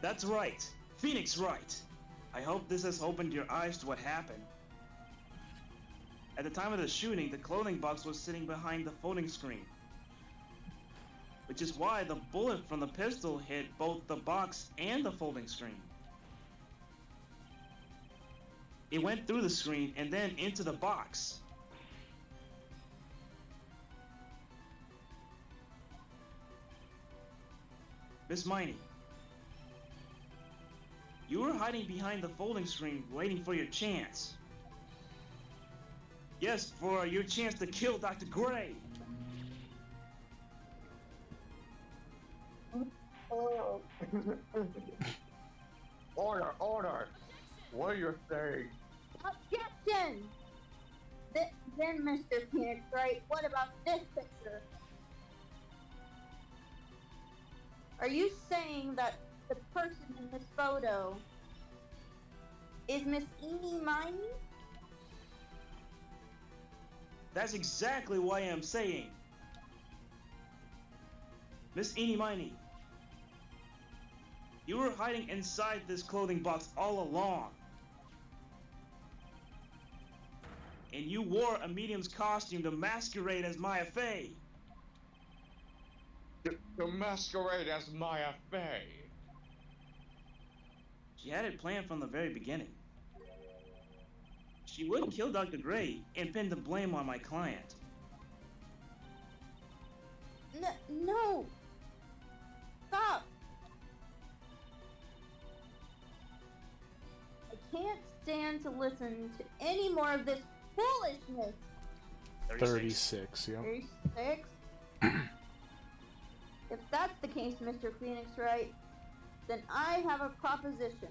That's right. Phoenix right. I hope this has opened your eyes to what happened. At the time of the shooting, the clothing box was sitting behind the folding screen. Which is why the bullet from the pistol hit both the box and the folding screen. It went through the screen and then into the box. Miss Miney, you were hiding behind the folding screen waiting for your chance. Yes, for your chance to kill Dr. Gray. Order! What are you saying? Objection! Then, Mr. Phoenix, right? What about this picture? Are you saying that the person in this photo is Miss Eenie Miney? That's exactly what I am saying. Miss Eenie Miney, you were hiding inside this clothing box all along. And you wore a medium's costume to masquerade as Maya Fey. To masquerade as Maya Fey. She had it planned from the very beginning. She would kill Dr. Gray and pin the blame on my client. No! Stop! I can't stand to listen to any more of this foolishness. 36, yep. 36? If that's the case, Mr. Phoenix Wright, then I have a proposition.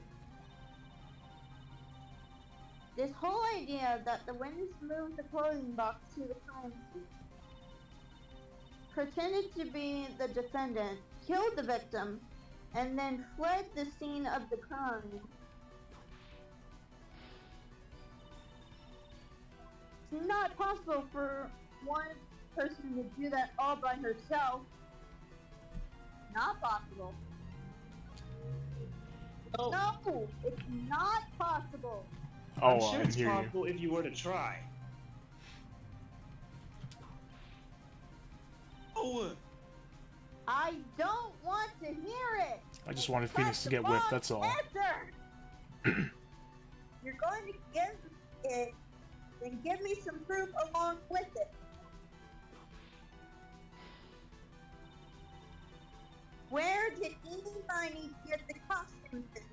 This whole idea that the witness moved the clothing box to the crime scene, pretended to be the defendant, killed the victim, and then fled the scene of the crime. It's not possible for one person to do that all by herself. Not possible. Oh. No, it's not possible. I'm Oh, sure I it's hear you. possible if you were to try. Oh! I don't want to hear it. I just wanted Phoenix to get whipped, that's all. Answer. You're going to give it, then give me some proof along with it. Where did Eenie Miney get the costume from?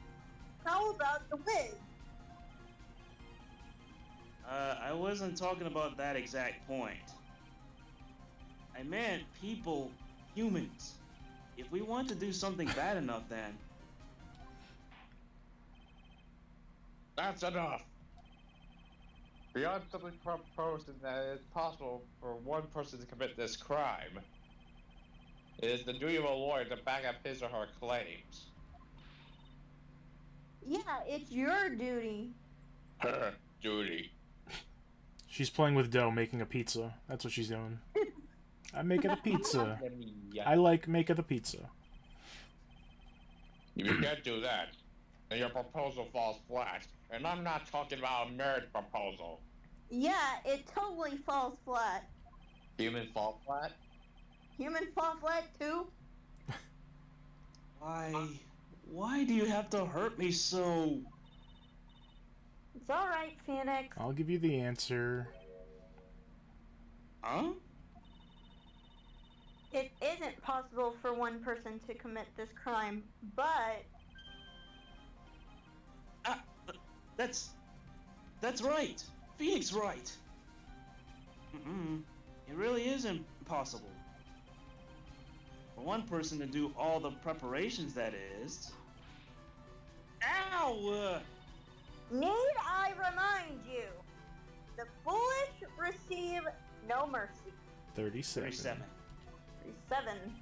How about the wig? I wasn't talking about that exact point. I meant people, humans. If we want to do something bad enough, then... That's enough. Beyond simply proposing that it's possible for one person to commit this crime, it is the duty of a lawyer to back up his or her claims. Yeah, it's your duty. Her duty. She's playing with dough, making a pizza. That's what she's doing. I'm making a pizza. I like making the pizza. If you can't do that, then your proposal falls flat. And I'm not talking about a marriage proposal. Yeah, it totally falls flat. Human fall flat? Human fall flat too? Why do you have to hurt me so? It's alright, Phoenix. I'll give you the answer. Huh? It isn't possible for one person to commit this crime, but... That's right. Phoenix right. It really is impossible. For one person to do all the preparations, that is. Ow! Need I remind you, the foolish receive no mercy. 37. 37. 37.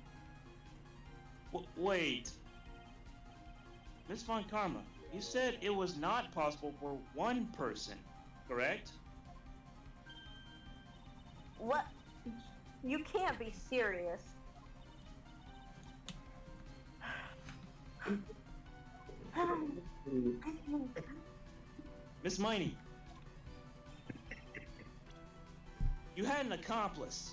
Wait. Miss Von Karma, you said it was not possible for one person, correct? What? You can't be serious. Miss Miney, you had an accomplice.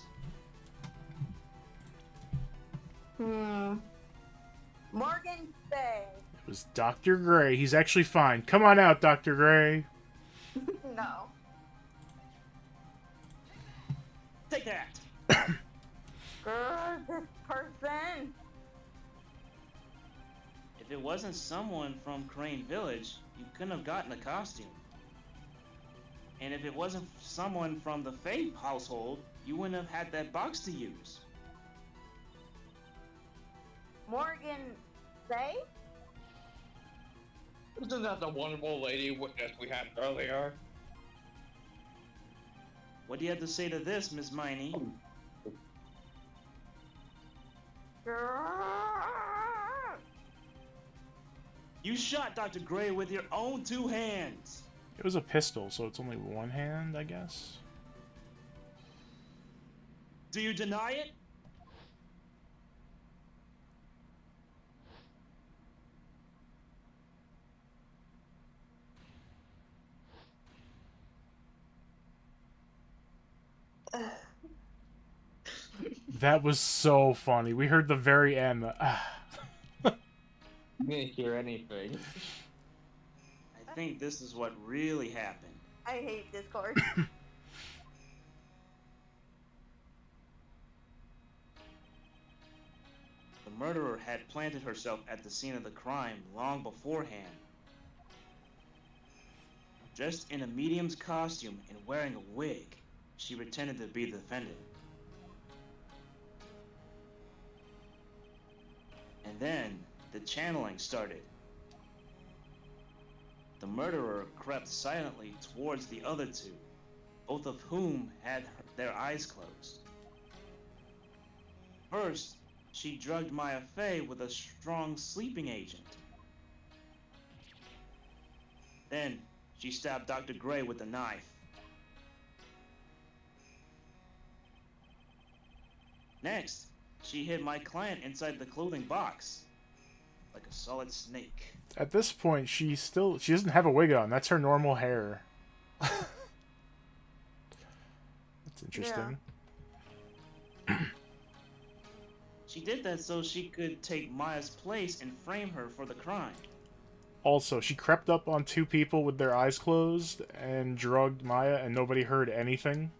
Morgan Fay. It was Dr. Gray. He's actually fine. Come on out, Dr. Gray. No. Take that. This person. If it wasn't someone from Crane Village, you couldn't have gotten a costume. And if it wasn't someone from the Fae household, you wouldn't have had that box to use. Morgan Fay? Isn't that the wonderful lady witness we had earlier? What do you have to say to this, Miss Miney? You shot Dr. Gray with your own 2 hands. It was a pistol, so it's only one hand, I guess. Do you deny it? That was so funny. We heard the very end. You didn't hear anything. I think this is what really happened. I hate Discord. The murderer had planted herself at the scene of the crime long beforehand. Dressed in a medium's costume and wearing a wig, she pretended to be the defendant. And then, the channeling started. The murderer crept silently towards the other 2, both of whom had their eyes closed. First, she drugged Maya Fey with a strong sleeping agent. Then, she stabbed Dr. Gray with a knife. Next, she hid my client inside the clothing box, like a solid snake. At this point, she doesn't have a wig on. That's her normal hair. That's interesting. She did that so she could take Maya's place and frame her for the crime. Also, she crept up on 2 people with their eyes closed and drugged Maya, and nobody heard anything.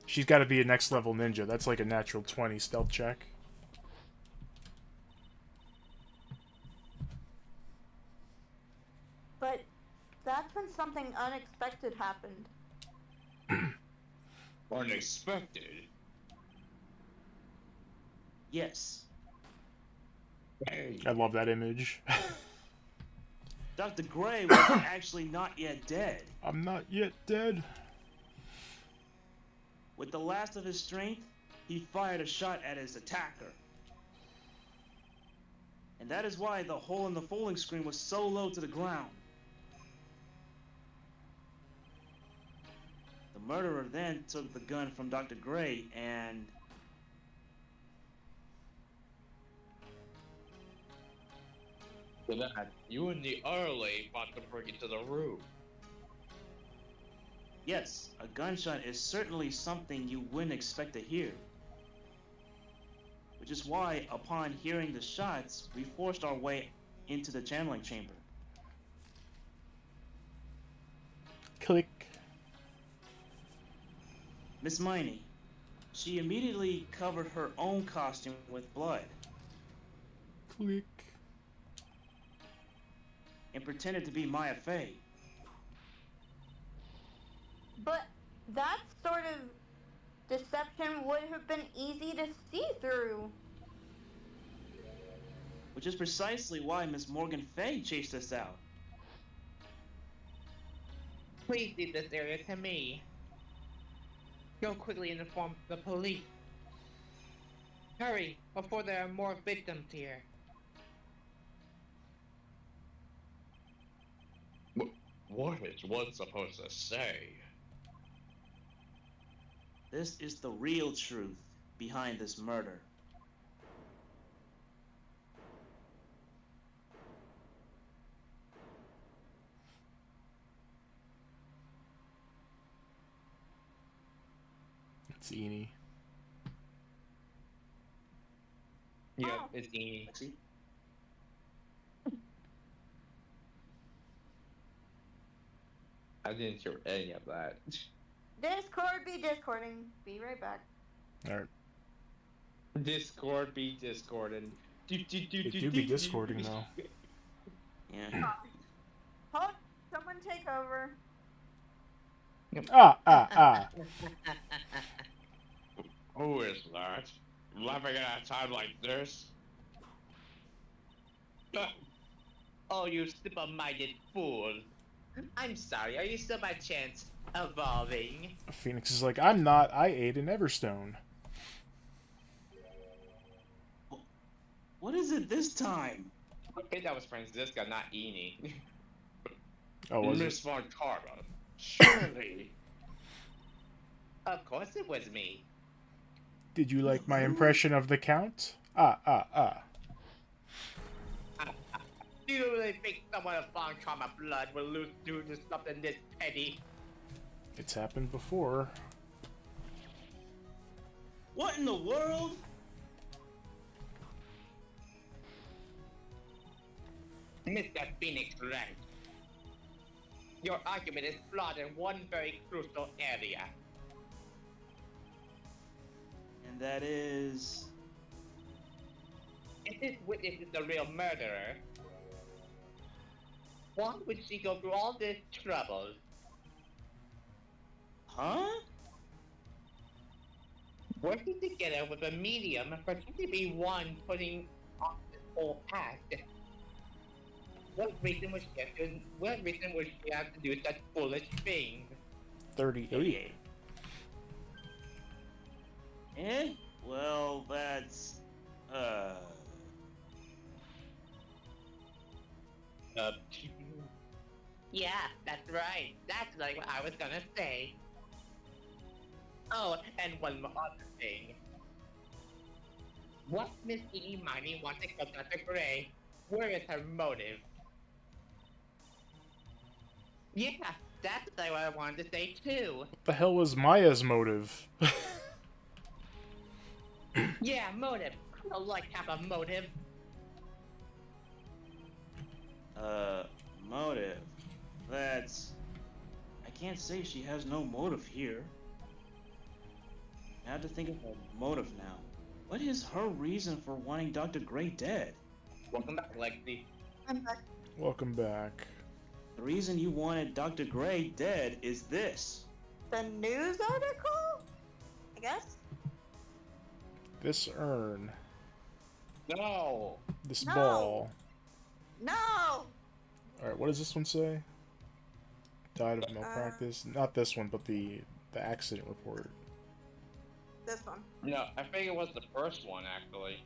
She's got to be a next level ninja. That's like a natural 20 stealth check. But that's when something unexpected happened. Unexpected? Yes. Hey. I love that image. Dr. Gray was actually not yet dead. I'm not yet dead. With the last of his strength, he fired a shot at his attacker. And that is why the hole in the folding screen was so low to the ground. The murderer then took the gun from Dr. Gray and... For that, you and the other lady fought to break into the room. Yes, a gunshot is certainly something you wouldn't expect to hear. Which is why, upon hearing the shots, we forced our way into the channeling chamber. Click. Miss Miney, she immediately covered her own costume with blood Click. and pretended to be Maya Fey. But that sort of deception would have been easy to see through. which is precisely why Miss Morgan Fay chased us out. Please leave this area to me. Go quickly and inform the police. Hurry, before there are more victims here. What is one supposed to say? This is the real truth behind this murder. It's Eni. Yeah, Oh. it's Eni. Lexi? I didn't hear any of that. Discord be discording. Be right back. Alright. Discord be discording. They do be discording though. Yeah. Hold. Someone take over. Ah. Who is that? Laughing at a time like this? Oh, you simple-minded fool. I'm sorry, are you still by chance evolving? Phoenix is like, I'm not. I ate an Everstone. What is it this time? I think that was Francisca, not Eni. Oh, was Miss it? Von Karma. Surely. Of course it was me. Did you like my impression of the Count? Ah. Do you really think someone of Von Karma blood will lose due to something this petty? It's happened before. What in the world? Mr. Phoenix Wright. Your argument is flawed in one very crucial area. And that is... If this witness is the real murderer, why would she go through all this trouble? Huh? Working together with a medium for him to be one putting off this whole act. What reason would she have to do such foolish things? 38. Eh? Well, that's... Yeah, that's right. That's like what I was gonna say. Oh, and one more other thing. What Miss E. Miney wants to kill Dr. Gray? Where is her motive? Yeah, that's like what I wanted to say too. What the hell was Maya's motive? Yeah, motive. I don't like have a motive. Motive. That's... I can't say she has no motive here. I have to think of a motive now. What is her reason for wanting Dr. Gray dead? Welcome back, Lexi. I'm back. Welcome back. The reason you wanted Dr. Gray dead is this. The news article? I guess? This urn. No. This No. ball. No! Alright, what does this one say? Died of malpractice. Not this one, but the accident report. This one. No, I think it was the first one, actually.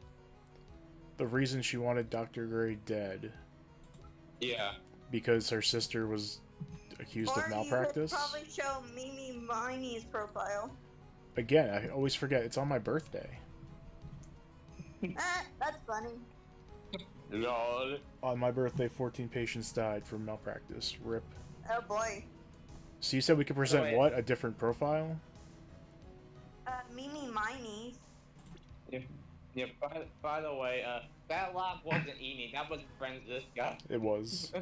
The reason she wanted Dr. Gray dead. Yeah. Because her sister was accused Or of malpractice. you could probably show Mimi Miney's profile. Again, I always forget, it's on my birthday. That's funny. Lol. On my birthday, 14 patients died from malpractice. RIP. Oh boy. So you said we could present wait. what? A different profile? Mimi Miney's. Yeah, by the way, that lock wasn't Eni, that was Francisca. It was.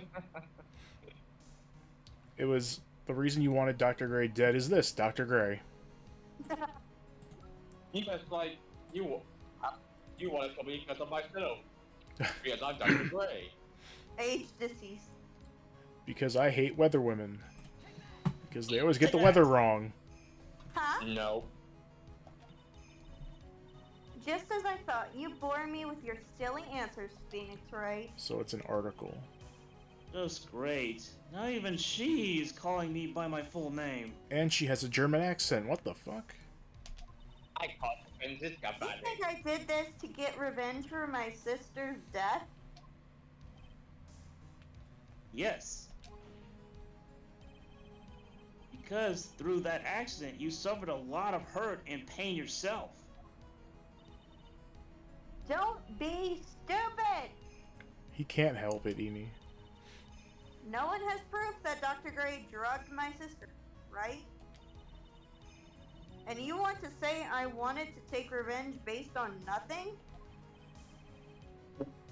It was... The reason you wanted Dr. Gray dead is this, Dr. Gray. He was like, you wanted to be because of myself. Because I'm Dr. Gray. Age deceased. Because I hate weather women. Because they always get the weather wrong. Huh? No. Just as I thought, you bore me with your silly answers, Phoenix, right? So it's an article. Just great. Not even she's calling me by my full name. And she has a German accent. What the fuck? I caught Franziska You think I did this to get revenge for my sister's death? Yes. Because through that accident, you suffered a lot of hurt and pain yourself. Don't be stupid! He can't help it, Eni. No one has proof that Dr. Gray drugged my sister, right? And you want to say I wanted to take revenge based on nothing?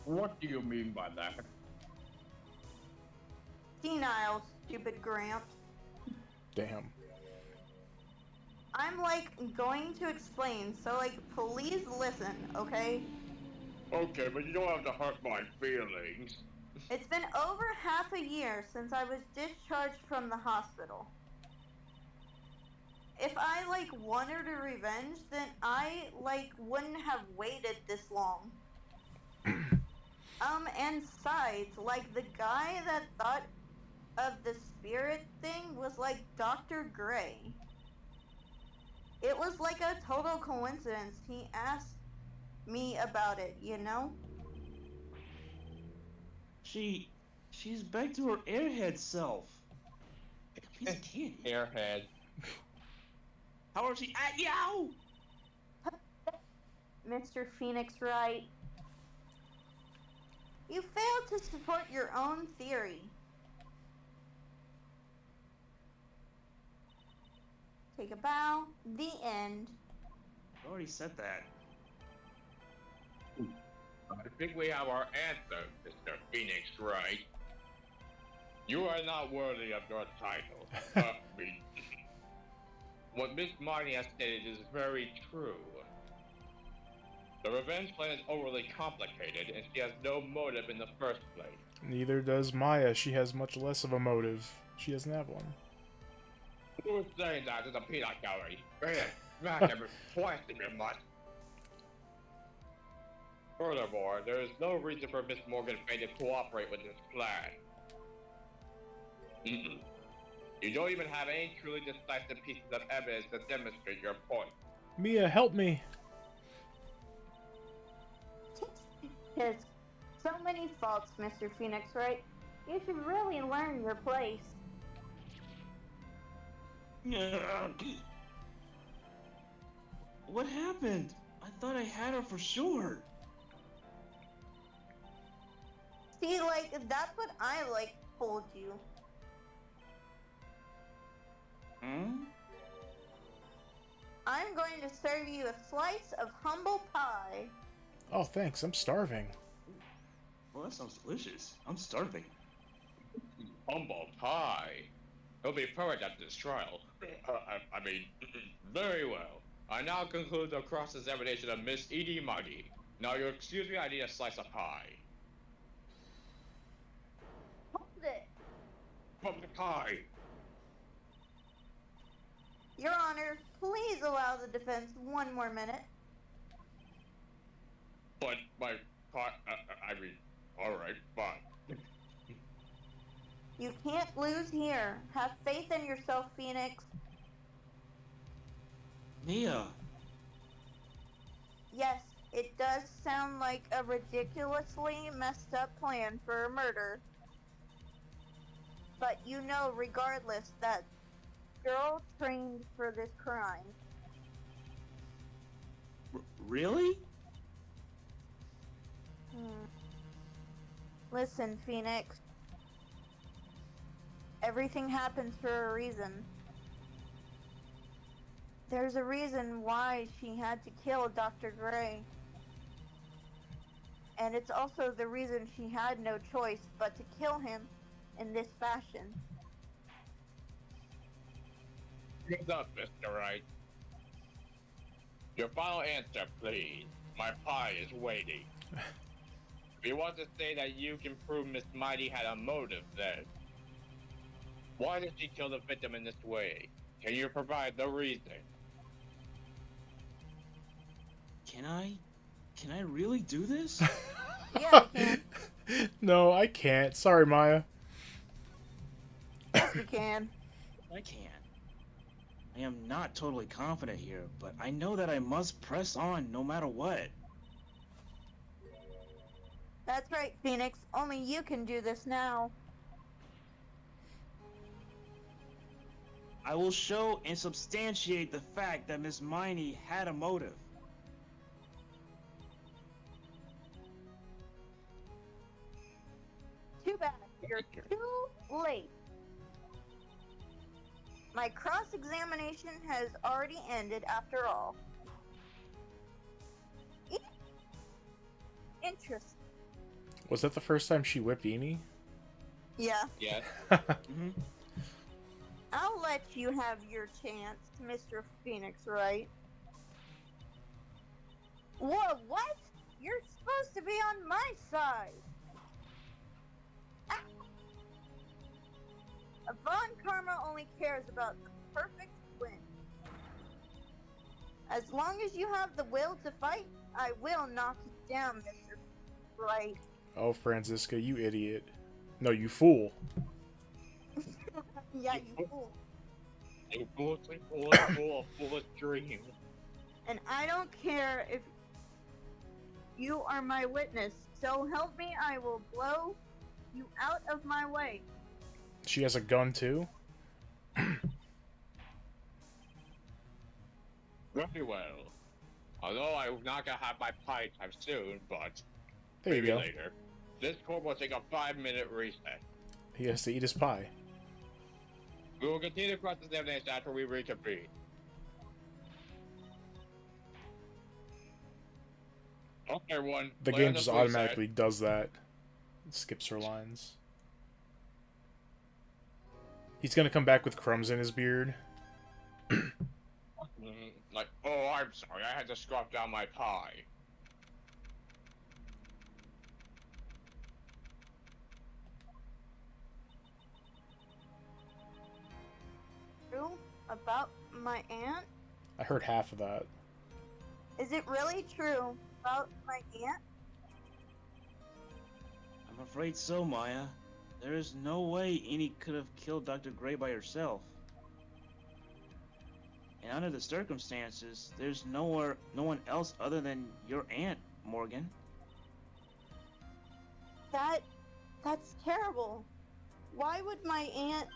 What do you mean by that? Senile, stupid Gramps. Damn. I'm like going to explain, so like please listen, okay? Okay, but you don't have to hurt my feelings. It's been over half a year since I was discharged from the hospital. If I like wanted a revenge, then I like wouldn't have waited this long. And besides, like the guy that thought of the spirit thing was like Dr. Gray. It was like a total coincidence. He asked me about it, you know? She's back to her airhead self. She's a kid. Airhead. How are she at you? Mr. Phoenix Wright. You failed to support your own theory. Take a bow. The end. I already said that. I think we have our answer, Mr. Phoenix Wright. You are not worthy of your title. What Miss Marty has stated is very true. The revenge plan is overly complicated, and she has no motive in the first place. Neither does Maya. She has much less of a motive. She doesn't have one. Who was saying that to the peanut gallery? Smack every twice in your mouth. Furthermore, there is no reason for Miss Morgan Fay to cooperate with this plan. You don't even have any truly decisive pieces of evidence to demonstrate your point. Mia, help me! There's so many faults, Mr. Phoenix Wright. You should really learn your place. What happened? I thought I had her for sure. See, like, that's what I, like, told you. Hmm? I'm going to serve you a slice of humble pie. Oh, thanks. I'm starving. Well, that sounds delicious. I'm starving. Humble pie. He'll be perfect at this trial. I mean, very well. I now conclude the cross-examination of Miss Edie Marty. Now, you'll excuse me, I need a slice of pie. Hold it. From the pie. Your Honor, please allow the defense one more minute. But my pie, I mean, alright, fine. You can't lose here. Have faith in yourself, Phoenix. Mia. Yes, it does sound like a ridiculously messed up plan for a murder. But you know, regardless, that girl trained for this crime. Really? Listen, Phoenix. Everything happens for a reason. There's a reason why she had to kill Dr. Gray. And it's also the reason she had no choice but to kill him in this fashion. What's up, Mr. Wright? Your final answer, please. My pie is waiting. If you want to say that you can prove Miss Mighty had a motive, then why did she kill the victim in this way? Can you provide the reason? Can I really do this? Yeah, you can. No, I can't. Sorry, Maya. Yes, you can. I can. I am not totally confident here, but I know that I must press on no matter what. That's right, Phoenix. Only you can do this now. I will show and substantiate the fact that Miss Miney had a motive. Too bad. You're too late. My cross-examination has already ended after all. Interesting. Was that the first time she whipped Eni? Yeah. Yeah. Mm-hmm. I'll let you have your chance, Mr. Phoenix, right? Whoa, what? You're supposed to be on my side. Ah. Von Karma only cares about the perfect win. As long as you have the will to fight, I will knock you down, Mr. Right. Oh, Franziska, you idiot. No, you fool. Yeah, you fool. A foolish dream. And I don't care if you are my witness. So help me, I will blow you out of my way. She has a gun, too? Very well. Although I'm not gonna have my pie time soon, but There you maybe go. later. This court will take a 5-minute recess. He has to eat his pie. We will continue the cross-examination after we reconvene. Okay, everyone. The play on game just police side. automatically does that. It skips her lines. He's gonna come back with crumbs in his beard. Like, oh, I'm sorry, I had to scarf down my pie. True about my aunt? I heard half of that. Is it really true about my aunt? I'm afraid so, Maya. There is no way Eni could have killed Dr. Gray by herself. And under the circumstances, there's no one else other than your aunt, Morgan. That's terrible. Why would my aunt...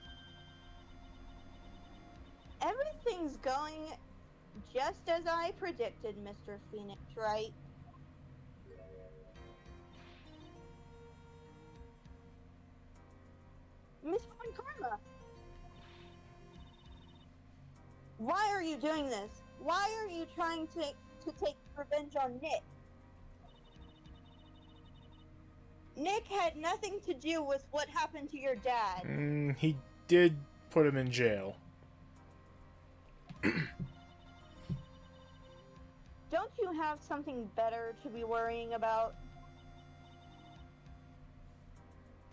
Everything's going just as I predicted, Mr. Phoenix, right? Miss Von Karma! Why are you doing this? Why are you trying to take revenge on Nick? Nick had nothing to do with what happened to your dad. He did put him in jail. Don't you have something better to be worrying about?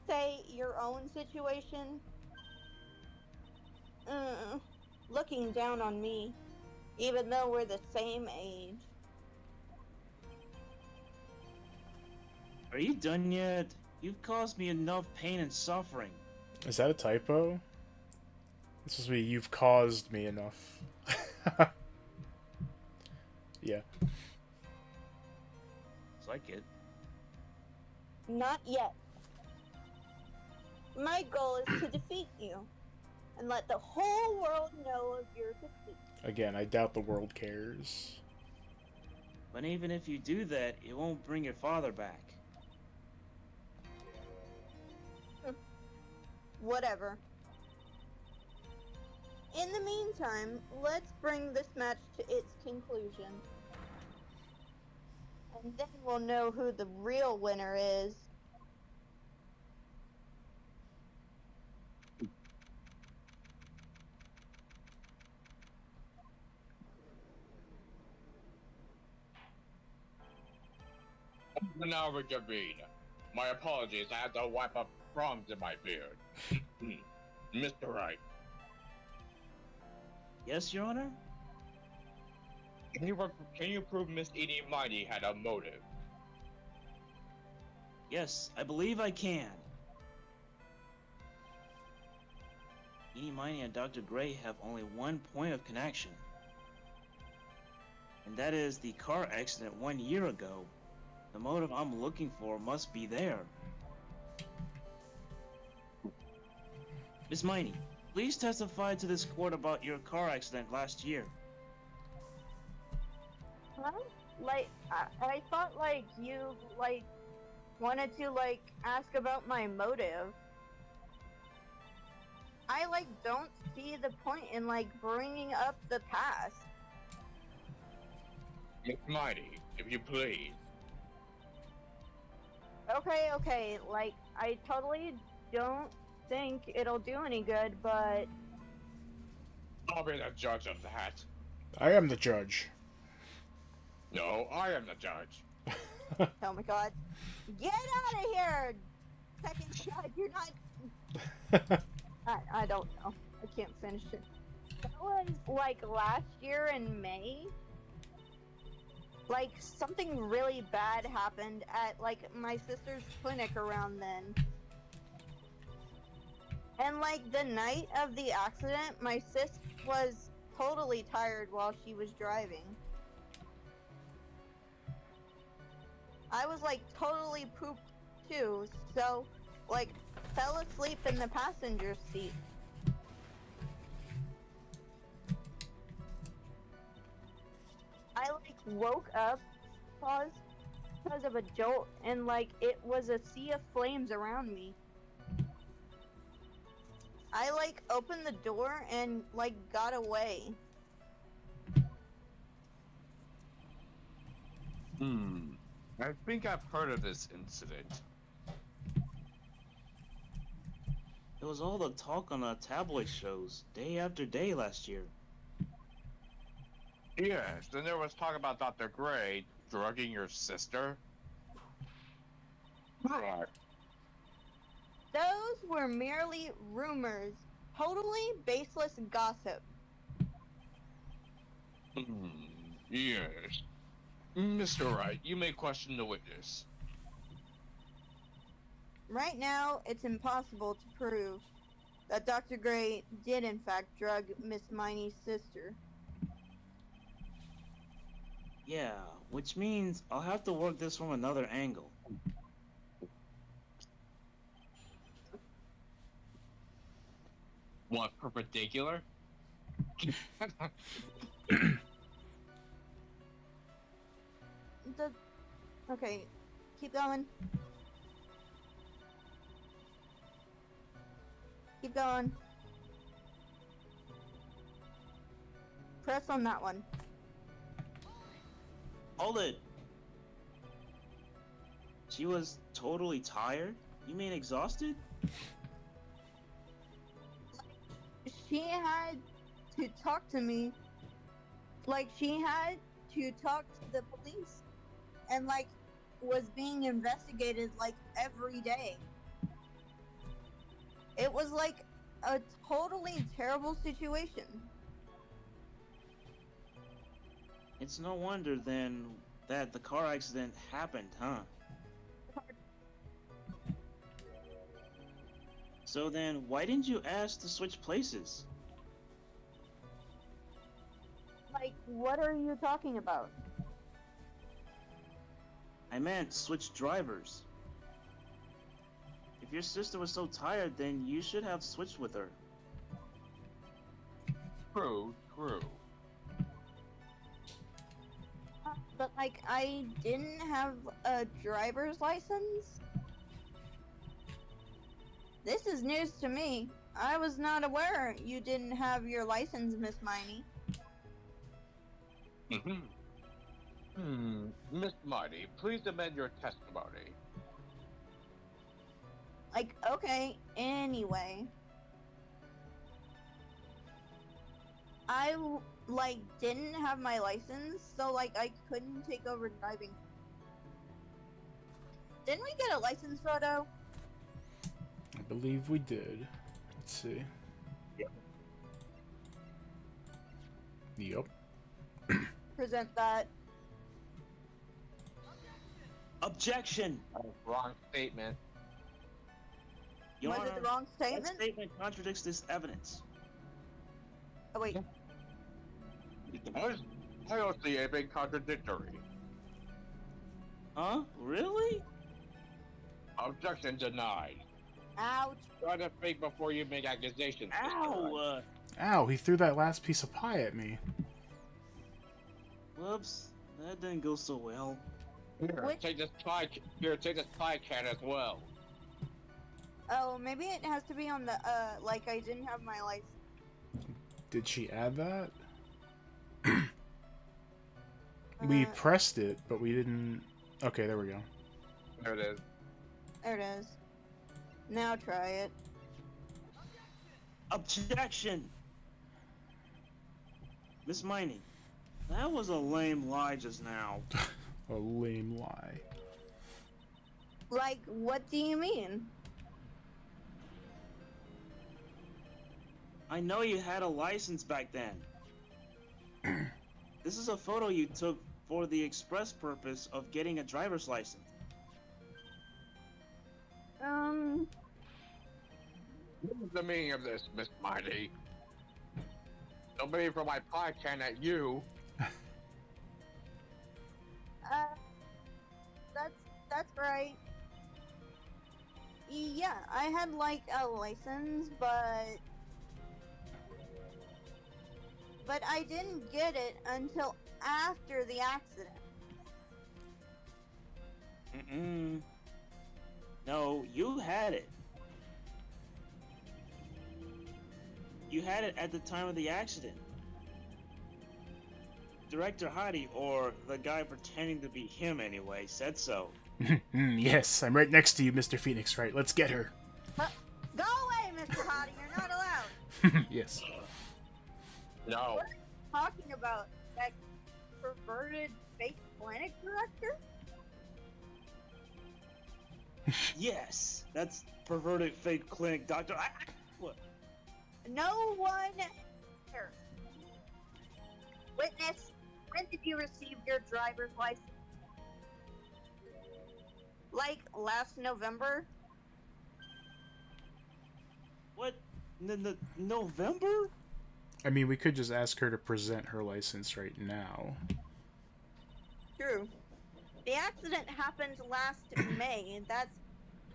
Say, your own situation? Looking down on me, even though we're the same age. Are you done yet? You've caused me enough pain and suffering. Is that a typo? This is me, you've caused me enough. Yeah. It's like it. Not yet. My goal is to defeat you, and let the whole world know of your defeat. Again, I doubt the world cares. But even if you do that, it won't bring your father back. Whatever. In the meantime, let's bring this match to its conclusion. And then we'll know who the real winner is. Now reconvene. My apologies, I had to wipe up crumbs in my beard. Mr. Wright. Yes, Your Honor? Can you prove Miss Edie Mighty had a motive? Yes, I believe I can. Eenie Miney and Dr. Gray have only one point of connection. And that is the car accident 1 year ago. The motive I'm looking for must be there. Miss Miney, please testify to this court about your car accident last year. Huh? Like, I thought, like, you, like, wanted to, like, ask about my motive. I, like, don't see the point in, like, bringing up the past. Miss Mighty, if you please. Okay, like, I totally don't think it'll do any good, but... I'll be the judge of that. I am the judge. No, I am the judge. Oh my god. Get out of here! Second judge, you're not... I don't know. I can't finish it. That was, like, last year in May. Like, something really bad happened at, like, my sister's clinic around then. And, like, the night of the accident, my sis was totally tired while she was driving. I was, like, totally pooped, too, so, like, fell asleep in the passenger seat. I, like, woke up, because of a jolt, and, like, it was a sea of flames around me. I, like, opened the door and, like, got away. I think I've heard of this incident. It was all the talk on the tabloid shows, day after day last year. Yes, then there was talk about Dr. Gray drugging your sister. Right. Those were merely rumors. Totally baseless gossip. Yes. Mr. Wright, you may question the witness. Right now, it's impossible to prove that Dr. Gray did in fact drug Miss Miney's sister. Yeah, which means I'll have to work this from another angle. What, perpendicular? Okay, keep going. Keep going. Press on that one. Hold it! She was totally tired? You mean exhausted? She had to talk to me. Like, she had to talk to the police. And, like, was being investigated, like, every day. It was, like, a totally terrible situation. It's no wonder, then, that the car accident happened, huh? So then, why didn't you ask to switch places? Like, what are you talking about? I meant switch drivers. If your sister was so tired, then you should have switched with her. True. But, like, I didn't have a driver's license? This is news to me. I was not aware you didn't have your license, Miss Miney. Miss Mighty, please amend your testimony. Like, okay, anyway. I, like, didn't have my license, so, like, I couldn't take over driving. Didn't we get a license photo? I believe we did. Let's see. Yep. present that. Objection! Oh, wrong statement. Your Was it Honor, the wrong that statement? statement contradicts this evidence. Oh wait. I don't see anything contradictory. Huh? Really? Objection denied. Ouch. Try to think before you make accusations. Mr. Wright. Ow! Ow, he threw that last piece of pie at me. Whoops, that didn't go so well. Here, Which- take this pie. Here, take this pie can as well. Oh, maybe it has to be on the, like I didn't have my license. Did she add that? We Uh, pressed it, but we didn't... Okay, there we go. There it is. There it is. Now try it. Objection! Miss Miney, that was a lame lie just now. A lame lie. Like, what do you mean? I know you had a license back then. This is a photo you took for the express purpose of getting a driver's license. What is the meaning of this, Miss Mighty? Nobody from my pie can at you. That's right. Yeah, I had like a license, but I didn't get it until after the accident. Mm-mm. No, you had it. You had it at the time of the accident. Director Hadi, or the guy pretending to be him anyway, said so. Yes, I'm right next to you, Mr. Phoenix Wright. Let's get her. Go away, Mr. Hottie. You're not allowed. Yes. No. Talking about that perverted fake clinic director? Yes, that's perverted fake clinic doctor. What? No one cares. Witness, when did you receive your driver's license? Like last November? What? November? I mean, we could just ask her to present her license right now. True. The accident happened last May. That's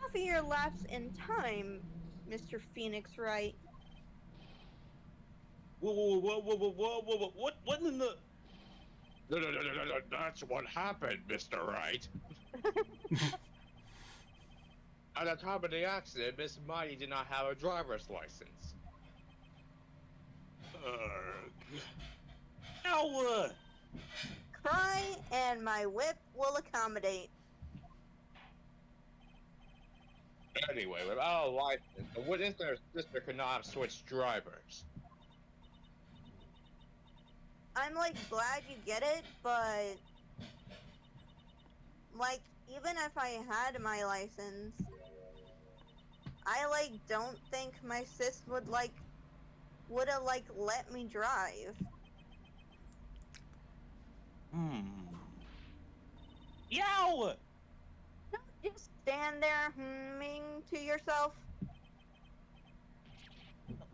half a year lapse in time, Mr. Phoenix Wright. Whoa, what in the... No, that's what happened, Mr. Wright. At the time of the accident, Miss Mighty did not have a driver's license. Ow! Cry and my whip will accommodate. Anyway, without a license, the witness and her sister could not have switched drivers. I'm like glad you get it, but like even if I had my license, I like don't think my sis would have let me drive. Yow! Don't just stand there humming to yourself.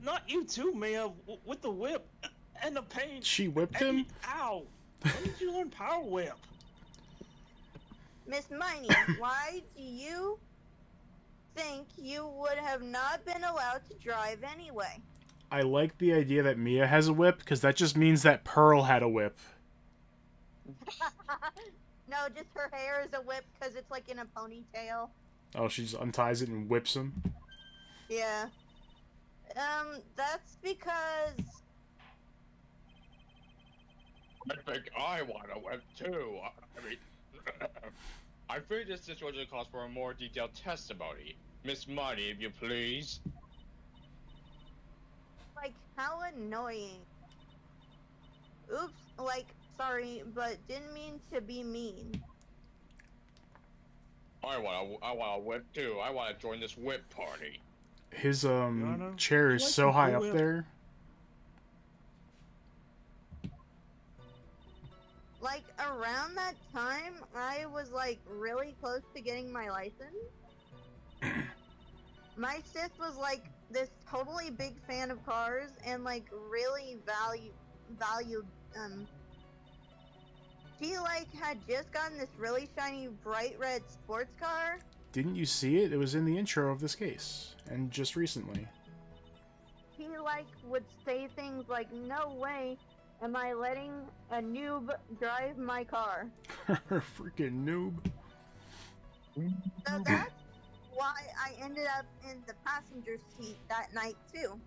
Not you too, Mia, with the whip and the pain. She whipped and him? Ow! When did you learn Power Whip? Miss Miney, why do you think you would have not been allowed to drive anyway? I like the idea that Mia has a whip, because that just means that Pearl had a whip. No, just her hair is a whip because it's like in a ponytail. Oh, she just unties it and whips him? Yeah. That's because... I think I want a whip too. I mean, I think this situation calls for a more detailed testimony. Miss Mighty, if you please. Like, how annoying. Oops, like, sorry, but didn't mean to be mean. I want a whip too. I want to join this whip party. His, Honor, chair is so high up whip. there. Like, around that time, I was, like, really close to getting my license. My sis was, like, this totally big fan of cars and, like, really valued, she, like, had just gotten this really shiny, bright red sports car. Didn't you see it? It was in the intro of this case, and just recently. He, like, would say things like, "No way am I letting a noob drive my car." Freaking noob. So that's why I ended up in the passenger seat that night, too.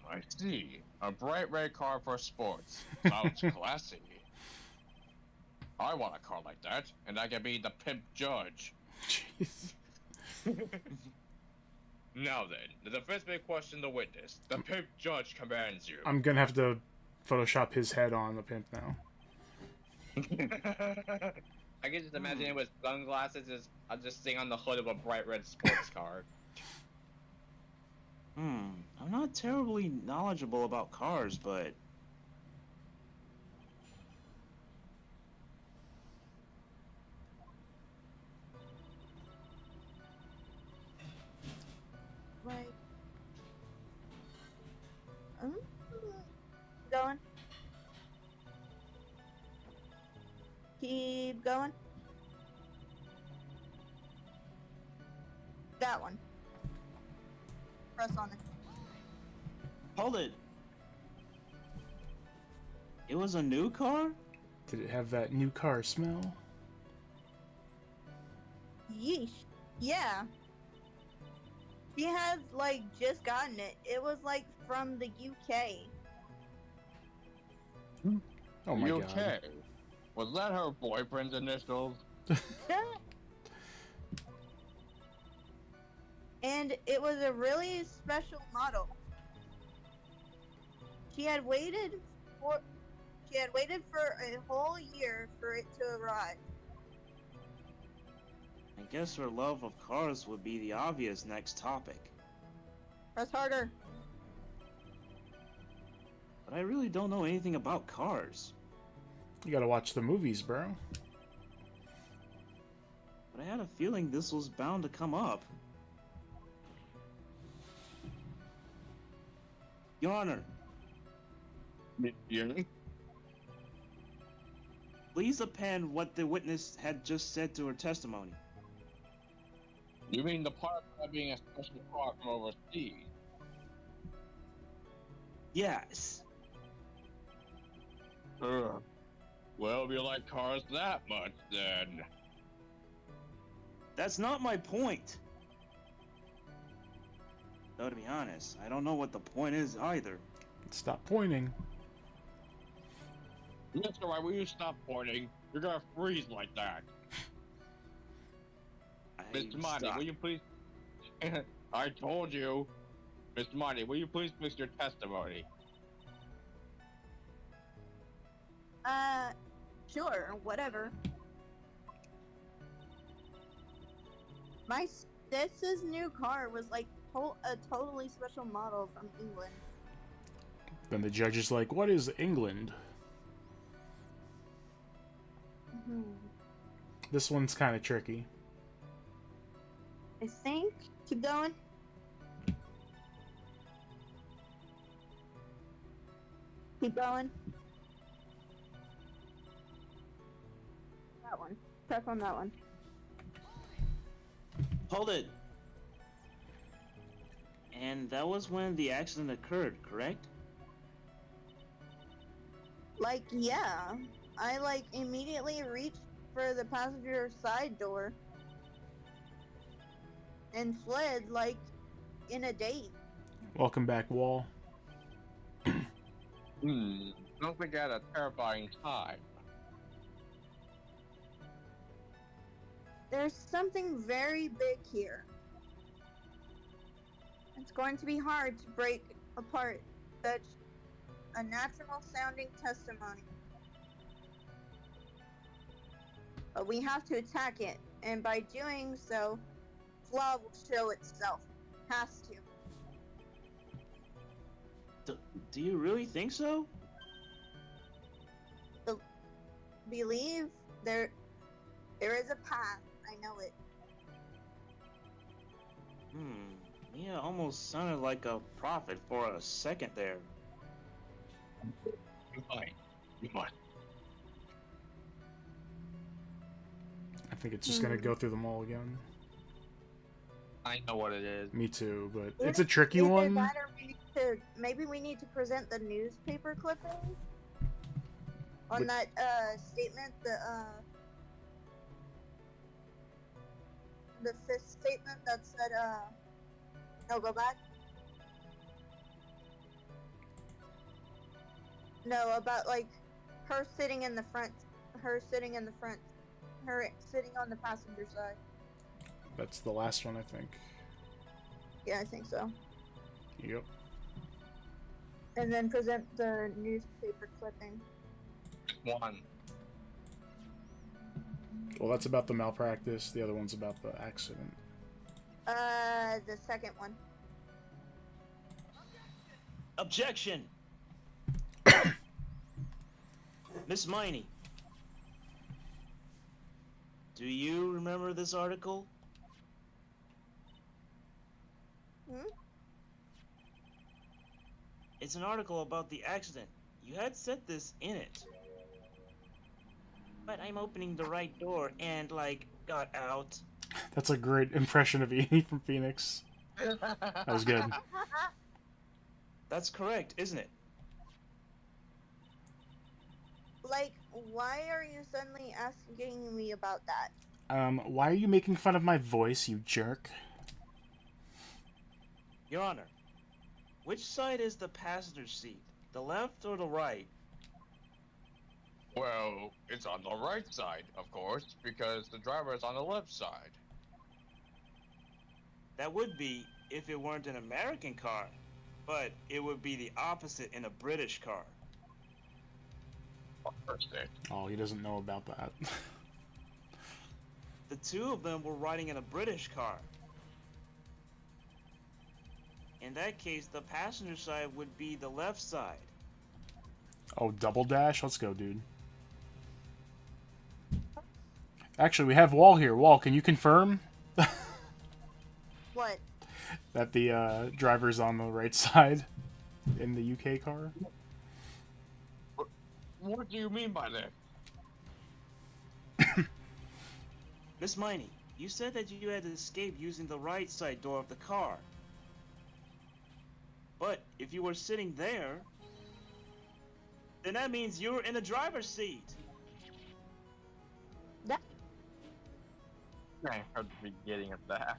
I see. A bright red car for sports. Sounds classy. I want a car like that, and I can be the pimp judge. Jeez. Now then, the first big question to witness. The pimp judge commands you. I'm gonna have to Photoshop his head on the pimp now. I can just imagine it with sunglasses, just sitting on the hood of a bright red sports car. I'm not terribly knowledgeable about cars, but... Right. Going. Keep going. That one. Press on it. Hold it! It was a new car? Did it have that new car smell? Yeesh. Yeah. She had, like, just gotten it. It was, like, from the UK. Oh my UK? god. Was that her boyfriend's initials? And it was a really special model. She had waited for a whole year for it to arrive. I guess her love of cars would be the obvious next topic. Press harder. But I really don't know anything about cars. You gotta watch the movies, bro. But I had a feeling this was bound to come up. Your Honor, please append what the witness had just said to her testimony. You mean the part about being a special car from overseas? Yes. Well, if you like cars that much, then... That's not my point. Though, to be honest, I don't know what the point is either. Stop pointing. Mr. Wright, will you stop pointing? You're gonna freeze like that. Mr. Monty, will you please... I told you. Mr. Monty, will you please fix your testimony? Sure, whatever. My sis's new car was like a totally special model from England. Then the judge is like, what is England? This one's kind of tricky. I think. Keep going. Keep going. That one. Press on that one. Hold it. And that was when the accident occurred, correct? Like, yeah. I, like, immediately reached for the passenger side door and fled, like, in a date. Welcome back, Wall. Don't think I had a terrifying time. There's something very big here. It's going to be hard to break apart such a natural sounding testimony. But we have to attack it, and by doing so, flaw will show itself. Has to. Do you really think so? Believe there is a path. I know it. Mia almost sounded like a prophet for a second there. You might. I think it's just gonna go through them all again. I know what it is. Me too, but it's a tricky Either one. that or maybe we need to present the newspaper clipping on that statement. The fifth statement that said no, go back. No, about like her sitting in the front, her sitting on the passenger side. That's the last one, I think. Yeah, I think so. Yep. And then present the newspaper clipping. One. Well, that's about the malpractice. The other one's about the accident. The second one. Objection! Miss Miney, do you remember this article? It's an article about the accident. You had said this in it. But I'm opening the right door and, like, got out. That's a great impression of Edie from Phoenix. That was good. That's correct, isn't it? Like, why are you suddenly asking me about that? Why are you making fun of my voice, you jerk? Your Honor, which side is the passenger seat? The left or the right? Well, it's on the right side, of course, because the driver is on the left side. That would be if it weren't an American car, but it would be the opposite in a British car. Oh, he doesn't know about that. The two of them were riding in a British car. In that case, the passenger side would be the left side. Oh, double dash? Let's go, dude. Actually, we have Wall here. Wall, can you confirm? What? That the driver's on the right side in the UK car? What do you mean by that? Miss Miney, you said that you had escaped using the right side door of the car. But if you were sitting there, then that means you were in the driver's seat. That I heard the beginning of that.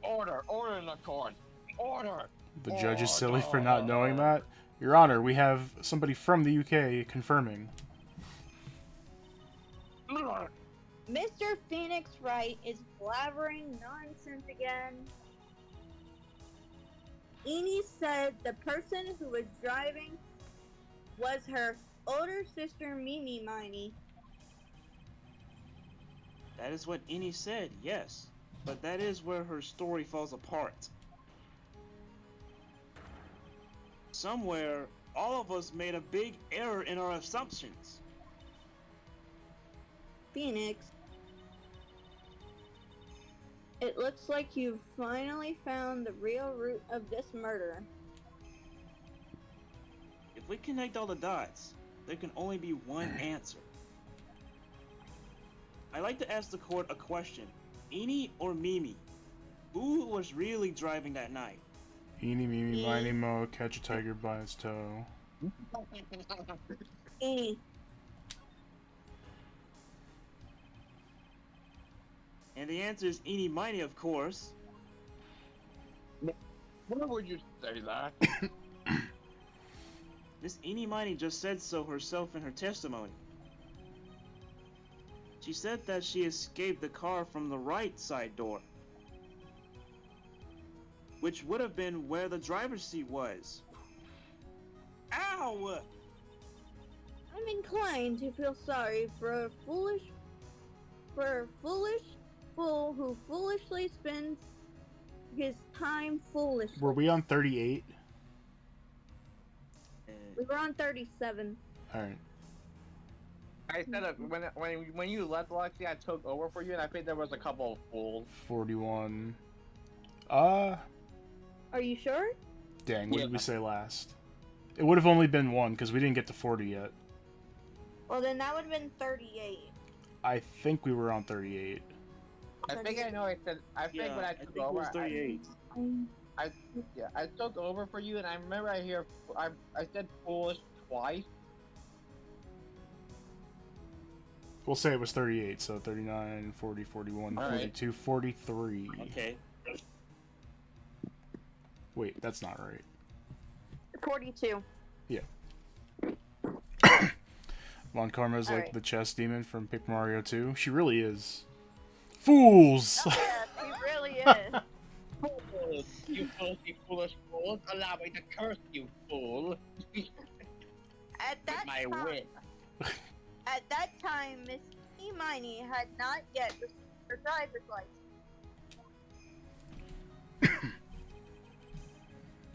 Order in the court. Order. The judge is silly for not knowing that. Your Honor, we have somebody from the UK confirming. Mr. Phoenix Wright is blabbering nonsense again. Eni said the person who was driving was her older sister Mimi Miney. That is what Eni said, yes. But that is where her story falls apart. Somewhere, all of us made a big error in our assumptions. Phoenix, it looks like you've finally found the real root of this murder. If we connect all the dots, there can only be one answer. I'd like to ask the court a question. Eni or Mimi? Who was really driving that night? Eeny, meeny, miny, mo, catch a tiger by its toe. Eni. And the answer is Eeny Miny, of course. Why would you say that? Miss Eeny Miny just said so herself in her testimony. She said that she escaped the car from the right side door, which would have been where the driver's seat was. Ow! I'm inclined to feel sorry for a foolish fool who foolishly spends his time foolishly. Were we on 38? We were on 37. Alright. I said when you left, Lexi, I took over for you, and I think there was a couple of fools. 41. Are you sure? Dang, what Yeah. did we say last? It would have only been one, because we didn't get to 40 yet. Well, then that would have been 38. I think we were on 38. I think I know. I said. I think Yeah, when I I took think it over, was 38. I took over for you, and I remember I said foolish twice. We'll say it was 38, so 39, 40, 41, All right. 42, 43. Okay. Wait, that's not right. 42. Von Karma's like Alright. the chess demon from Paper Mario 2. She really is. Fools! Oh, yeah, he really is. Fools, you filthy foolish fools! Allow me to curse you, fool! At that My time, wit. at that time, Miss Imani had not yet received her driver's license.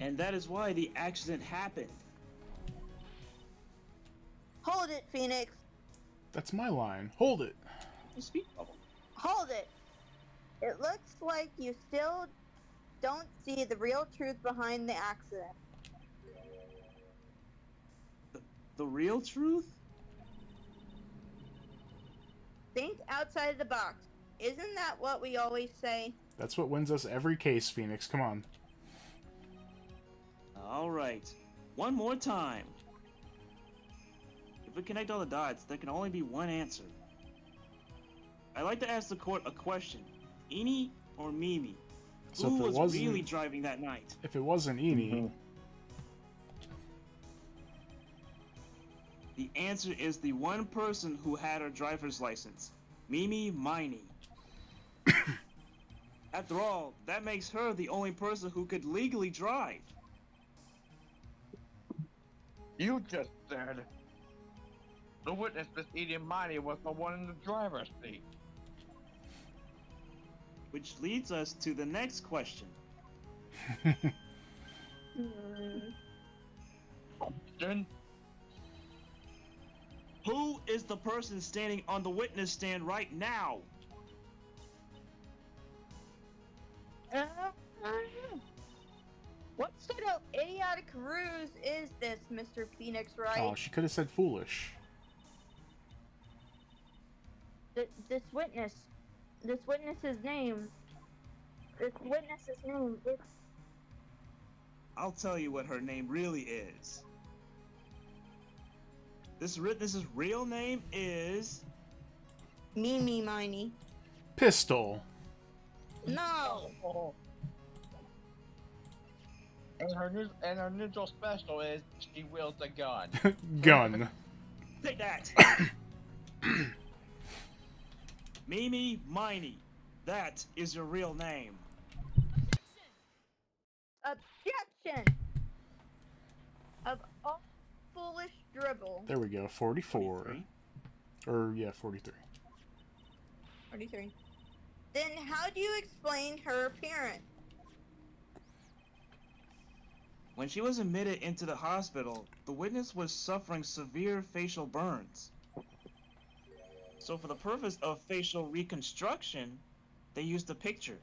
And that is why the accident happened. Hold it, Phoenix. That's my line. Hold it. The speed bubble. Hold it. It looks like you still don't see the real truth behind the accident. The real truth? Think outside the box. Isn't that what we always say? That's what wins us every case, Phoenix. Come on. Alright. One more time. If we connect all the dots, there can only be one answer. I'd like to ask the court a question. Eenie or Mimi? So Who if it was wasn't, really driving that night? if it wasn't Eenie, The answer is the one person who had her driver's license. Mimi Miney. After all, that makes her the only person who could legally drive. You just said the witness, Miss Edie Mighty, was the one in the driver's seat. Which leads us to the next question. Then Who is the person standing on the witness stand right now? What sort of idiotic ruse is this, Mr. Phoenix Wright? oh, she could have said foolish. This witness's name. It's I'll tell you what her name really is. This witness's real name is... Mimi Miney. Pistol. No! and her neutral special is she wields a gun. Gun. Take that! Mimi Miney. That is your real name. Objection! Of all foolish dribble. There we go. 44. 43. Or, yeah, 43. 43. Then how do you explain her appearance? When she was admitted into the hospital, the witness was suffering severe facial burns. So for the purpose of facial reconstruction, they used a picture.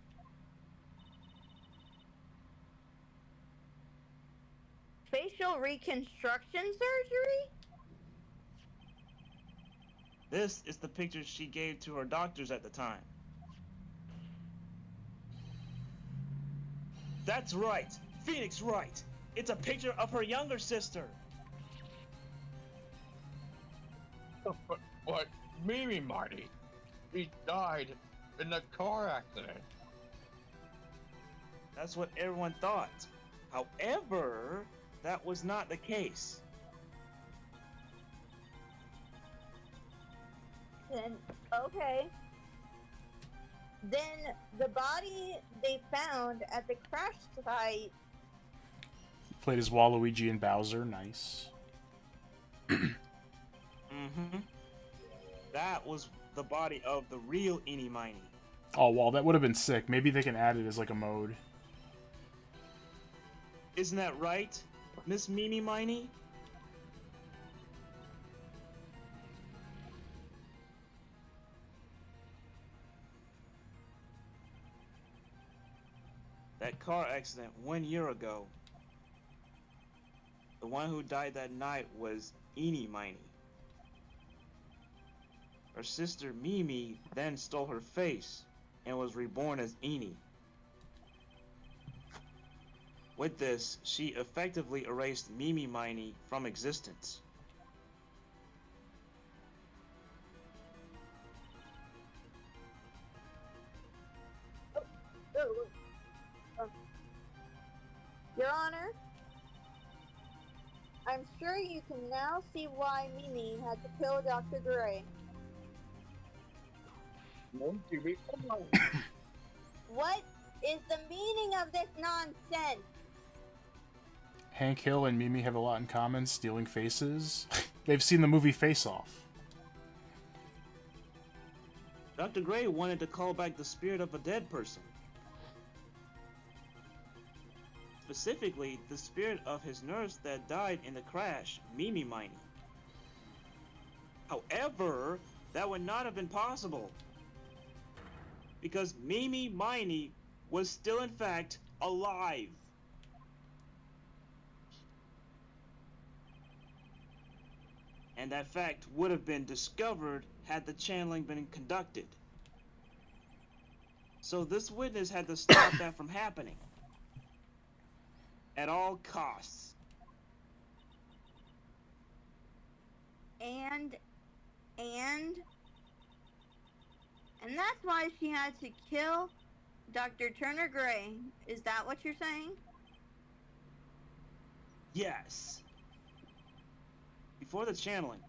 Facial reconstruction surgery? This is the picture she gave to her doctors at the time. That's right! Phoenix Wright! It's a picture of her younger sister! But Mimi Marty, he died in a car accident. That's what everyone thought. However, that was not the case. Then, okay. Then the body they found at the crash site. Played as Waluigi and Bowser. Nice. Mm-hmm. That was the body of the real Eenie Miney. Oh, well, that would have been sick. Maybe they can add it as like a mode. Isn't that right, Miss Mimi Miney? car accident 1 year ago. The one who died that night was Eenie Miney. Her sister Mimi then stole her face and was reborn as Eenie. With this, she effectively erased Mimi Miney from existence. Your Honor, I'm sure you can now see why Mimi had to kill Dr. Gray. What is the meaning of this nonsense? Hank Hill and Mimi have a lot in common, stealing faces. They've seen the movie Face Off. Dr. Gray wanted to call back the spirit of a dead person. Specifically, the spirit of his nurse that died in the crash, Mimi Miney. However, that would not have been possible, because Mimi Miney was still in fact alive. And that fact would have been discovered had the channeling been conducted. So this witness had to stop that from happening. At all costs. And that's why she had to kill Dr. Turner Gray. Is that what you're saying? Yes. Before the channeling,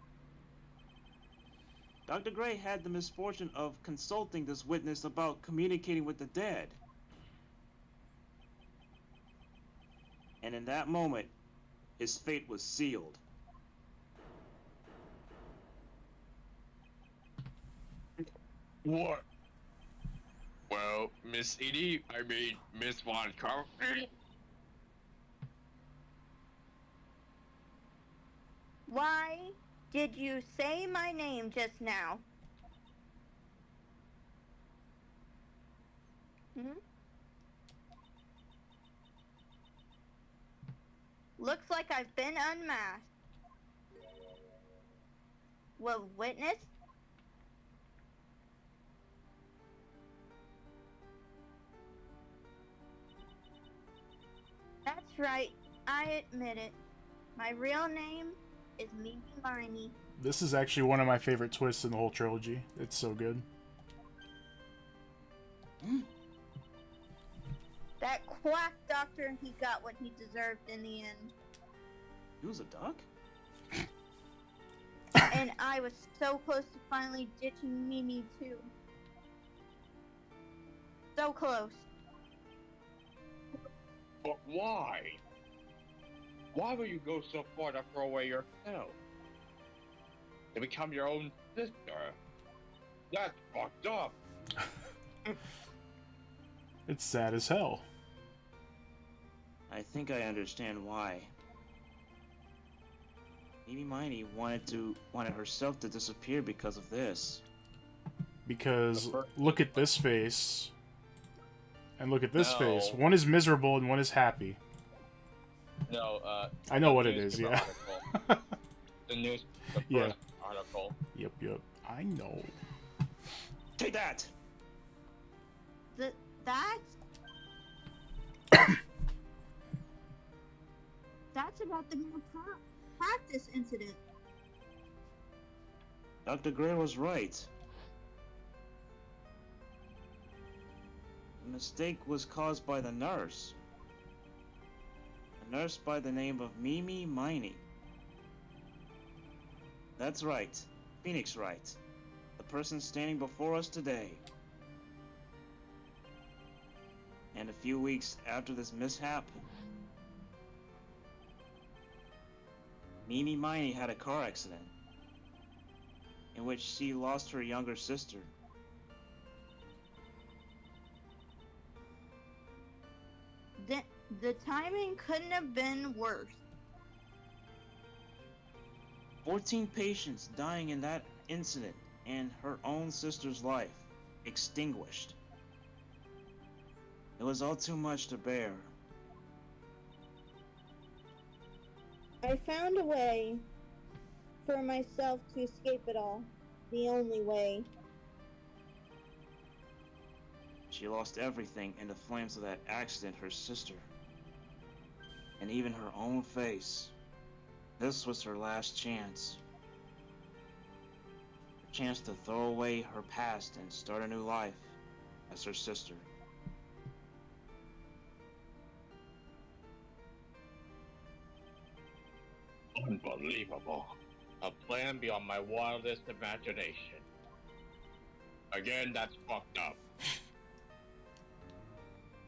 Dr. Gray had the misfortune of consulting this witness about communicating with the dead. And in that moment, his fate was sealed. What? Well, Miss Edie, I mean, Miss Von Carpenter. Why did you say my name just now? Looks like I've been unmasked. Well, witness? That's right, I admit it. My real name is Mimi Miney. This is actually one of my favorite twists in the whole trilogy. It's so good. That quack doctor, he got what he deserved in the end. He was a duck? And I was so close to finally ditching Mimi too. So close. But why? Why would you go so far to throw away yourself? To become your own sister? That's fucked up. It's sad as hell. I think I understand why. Mimi Miney wanted herself to disappear because of this. Because look at this face. And look at this No. face. One is miserable and one is happy. No, I know what it is, yeah. The Yeah. first article. Yep. I know. Take that! That's about the malpractice incident. Dr. Gray was right. The mistake was caused by the nurse. A nurse by the name of Mimi Miney. That's right. Phoenix Wright. The person standing before us today. And a few weeks after this mishap, Mimi Miney had a car accident in which she lost her younger sister. The timing couldn't have been worse. 14 patients dying in that incident, and her own sister's life extinguished. It was all too much to bear. I found a way for myself to escape it all. The only way. She lost everything in the flames of that accident, her sister. And even her own face. This was her last chance. A chance to throw away her past and start a new life as her sister. Unbelievable. A plan beyond my wildest imagination. Again, that's fucked up.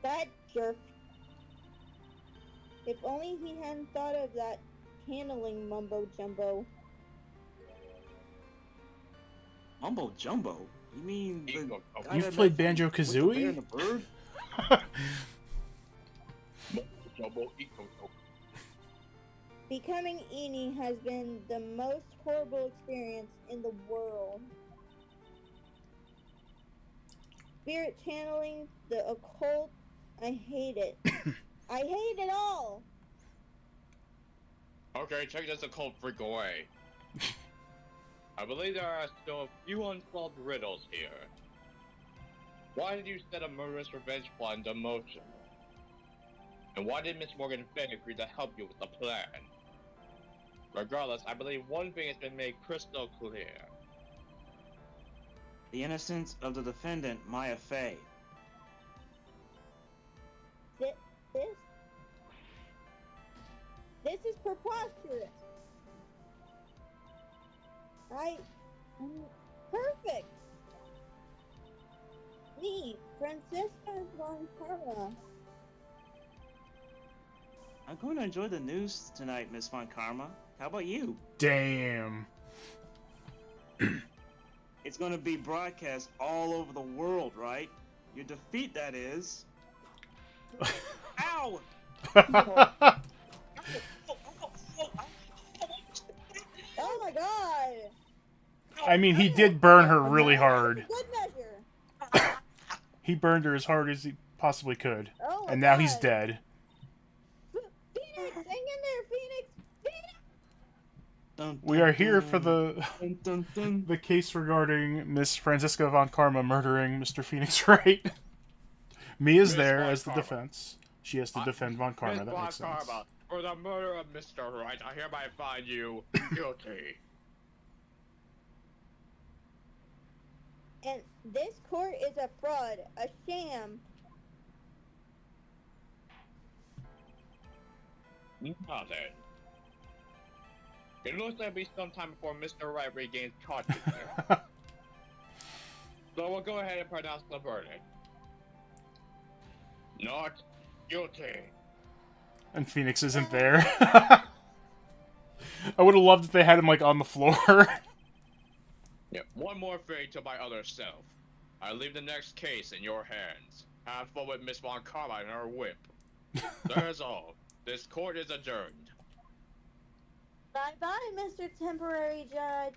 That jerk. If only he hadn't thought of that handling mumbo jumbo. Mumbo Jumbo? You mean the guy You've that played met with the bear Banjo-Kazooie? and the bird? Becoming Eni has been the most horrible experience in the world. Spirit channeling, the occult, I hate it. I hate it all! Okay, check this occult freak away. I believe there are still a few unsolved riddles here. Why did you set a murderous revenge plot into motion? And why did Miss Morgan Fenn agree to help you with the plan? Regardless, I believe one thing has been made crystal clear. The innocence of the defendant, Maya Fey. This is preposterous. I'm perfect. Me, Francisca von Karma. I'm going to enjoy the news tonight, Miss Von Karma. How about you? Damn. It's going to be broadcast all over the world, right? Your defeat, that is. Ow! Oh my god! I mean, he did burn her really hard. Good measure. He burned her as hard as he possibly could. Oh my And now god. he's dead. Phoenix, hang in there, Phoenix! Phoenix! We are here for the Dun, dun, dun. the case regarding Miss Francisca von Karma murdering Mr. Phoenix Wright. Mia's Miss there Von as the Karma. defense. She has to defend Von Karma. Miss That Von makes sense. Karma, for the murder of Mr. Wright, I hereby find you guilty. And this court is a fraud, a sham. Now then. It looks like it'll be some time before Mr. Wright regains consciousness. So we'll go ahead and pronounce the verdict. Not guilty. And Phoenix isn't there. I would have loved if they had him like on the floor. Yeah, one more thing to my other self. I leave the next case in your hands. Have fun with Miss Von Karma and her whip. That is all. This court is adjourned. Bye-bye, Mr. Temporary Judge.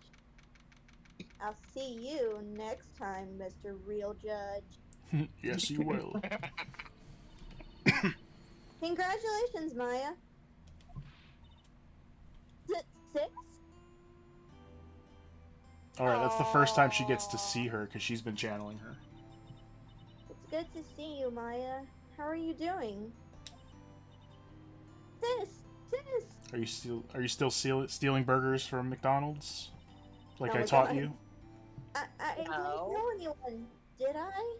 I'll see you next time, Mr. Real Judge. Yes, you will. Congratulations, Maya. 6? Alright, that's the first time she gets to see her because she's been channeling her. It's good to see you, Maya. How are you doing? Sis! Are you still stealing burgers from McDonald's? Like Oh I my taught God. you? I didn't No. know anyone, did I?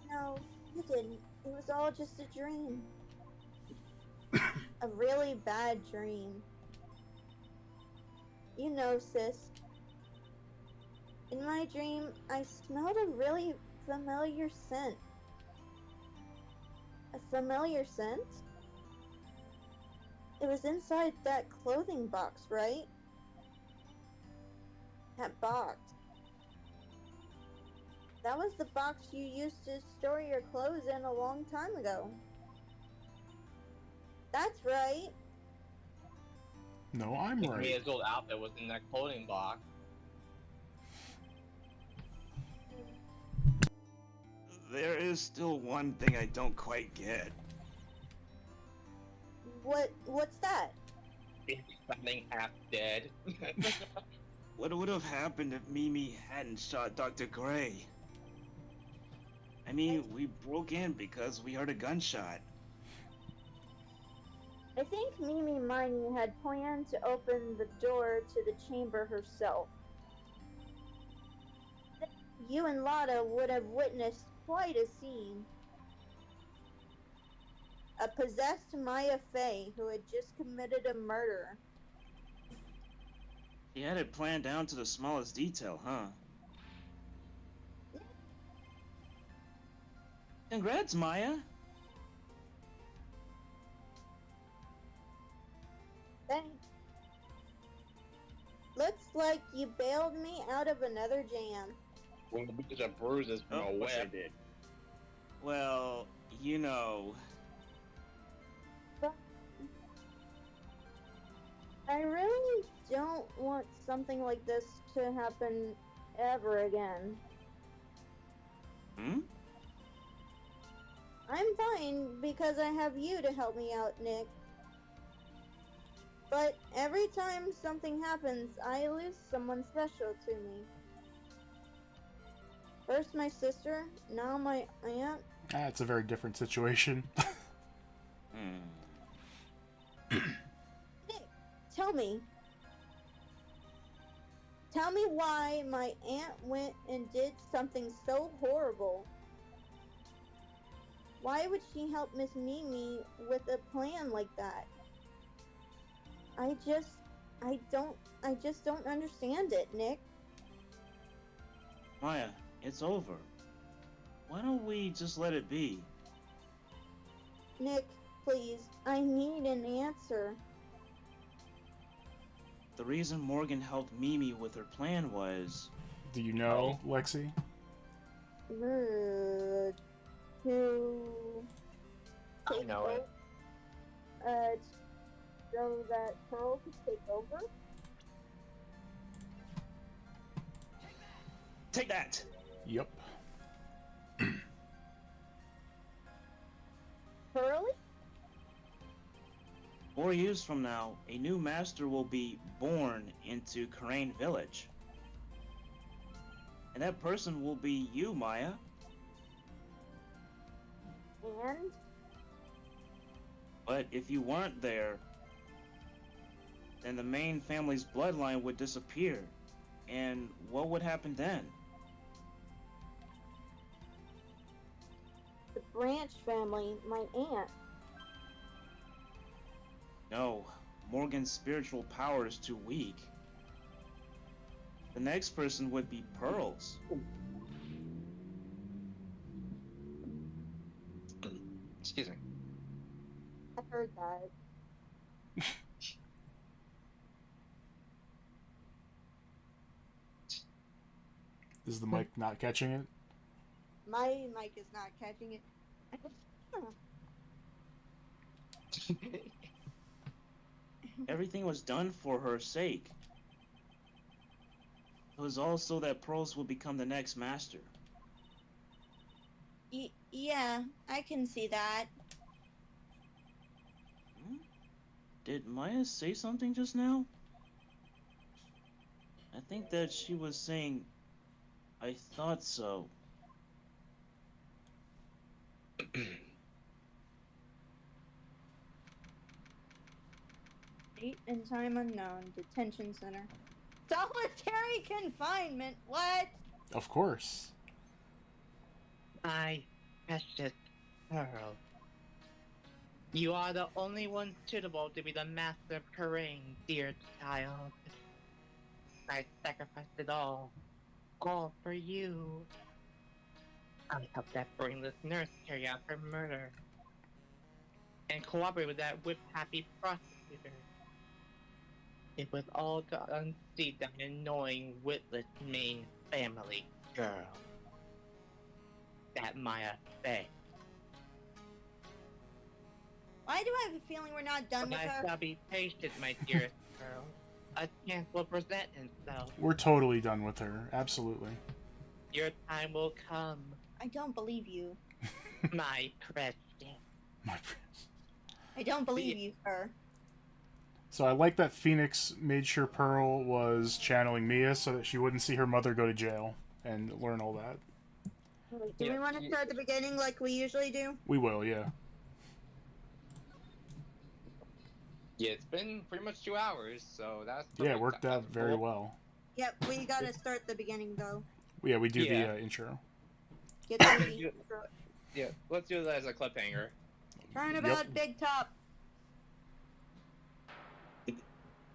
No, you didn't. It was all just a dream. A really bad dream. You know, sis. In my dream, I smelled a really familiar scent. A familiar scent? It was inside that clothing box, right? That box. That was the box you used to store your clothes in a long time ago. That's right. No, I'm right. Mia's old outfit was in that clothing box. there is still one thing I don't quite get. What's that? It's something half dead. What would have happened if Mimi hadn't shot Dr. Gray? I mean, we broke in because we heard a gunshot. I think Mimi Miney had planned to open the door to the chamber herself. You and Lotta would have witnessed quite a scene. A possessed Maya Fey who had just committed a murder. She had it planned down to the smallest detail, huh? Congrats, Maya! Thanks. Looks like you bailed me out of another jam. Well, because of bruises from a Of course I web. did. Well, you know... But I really don't want something like this to happen ever again. Hmm? I'm fine because I have you to help me out, Nick. But every time something happens, I lose someone special to me. First my sister, now my aunt. It's a very different situation. Nick, tell me. Tell me why my aunt went and did something so horrible. Why would she help Miss Mimi with a plan like that? I just don't understand it, Nick. Maya, it's over. Why don't we just let it be? Nick, please, I need an answer. The reason Morgan helped Mimi with her plan was... Do you know, Lexi? To I know it. So that Pearl could take over? Take that! Yep. Pearly? 4 years from now, a new master will be born into Crane Village. And that person will be you, Maya. And? But if you weren't there, then the main family's bloodline would disappear. And what would happen then? The Branch family, my aunt. No, Morgan's spiritual power is too weak. The next person would be Pearl's. Excuse me. I heard that. Is the mic not catching it? My mic is not catching it. Everything was done for her sake. It was also that Pearls would become the next master. Yeah, I can see that. Hmm? Did Maya say something just now? I think that she was saying, I thought so. Date and time unknown. Detention center. Solitary confinement. What? Of course. My precious Pearl. You are the only one suitable to be the master of Terrain, dear child. I sacrificed it all for you. I helped that brainless nurse carry out her murder, and cooperate with that whip-happy prosecutor. It was all to unseat that annoying, witless main family girl. That Maya Fey. Why do I have a feeling we're not done But with I her? shall be patient, my dearest girl. A chance will present itself. We're totally done with her. Absolutely. Your time will come. I don't believe you. My precious. My friends. I don't believe you, sir. So I like that Phoenix made sure Pearl was channeling Mia so that she wouldn't see her mother go to jail and learn all that. Do we want to start the beginning like we usually do? We will, yeah. Yeah, it's been pretty much 2 hours, so that's Yeah, it perfect. worked out That's very cool. well. Yep, we gotta start the beginning though. Yeah, we do Yeah. the intro. Get the Yeah, let's do that as a cliffhanger. Turnabout Big Top.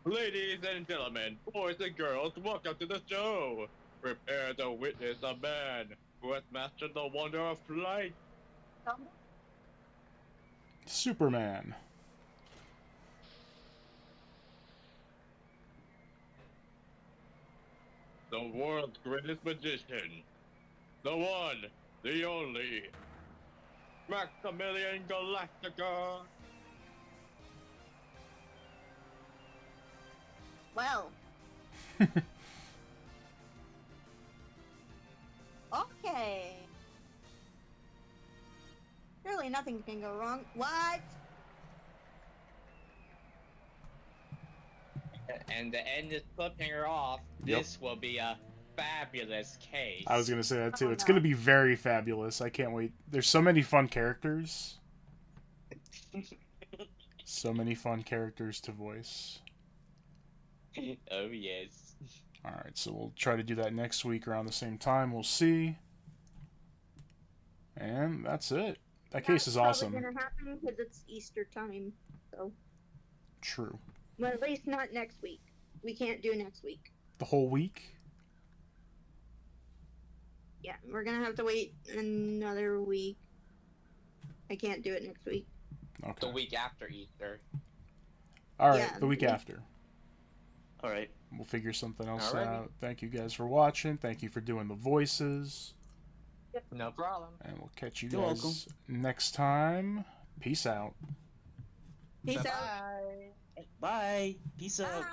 Ladies and gentlemen, boys and girls, welcome to the show. Prepare to witness a man who has mastered the wonder of flight. Superman. The world's greatest magician. The one, the only. Maximilian Galactica. Well. Okay. Surely nothing can go wrong. What? And to end this cliffhanger off, Yep. this will be a fabulous case. I was gonna say that too. Oh, It's no. gonna be very fabulous. I can't wait. There's so many fun characters. So many fun characters to voice. Oh yes. Alright, so we'll try to do that next week around the same time. We'll see. And that's it. That case is awesome. That's probably gonna happen because it's Easter time. So, True. well, at least not next week. We can't do next week. The whole week? Yeah, we're gonna have to wait another week. I can't do it next week. The Okay. week after Easter. Alright, Yeah. the week after. Alright. We'll figure something else Alrighty. out. Thank you guys for watching. Thank you for doing the voices. No problem. And we'll catch you You're guys welcome. next time. Peace out. Peace out. Bye. Bye. Peace out. Bye.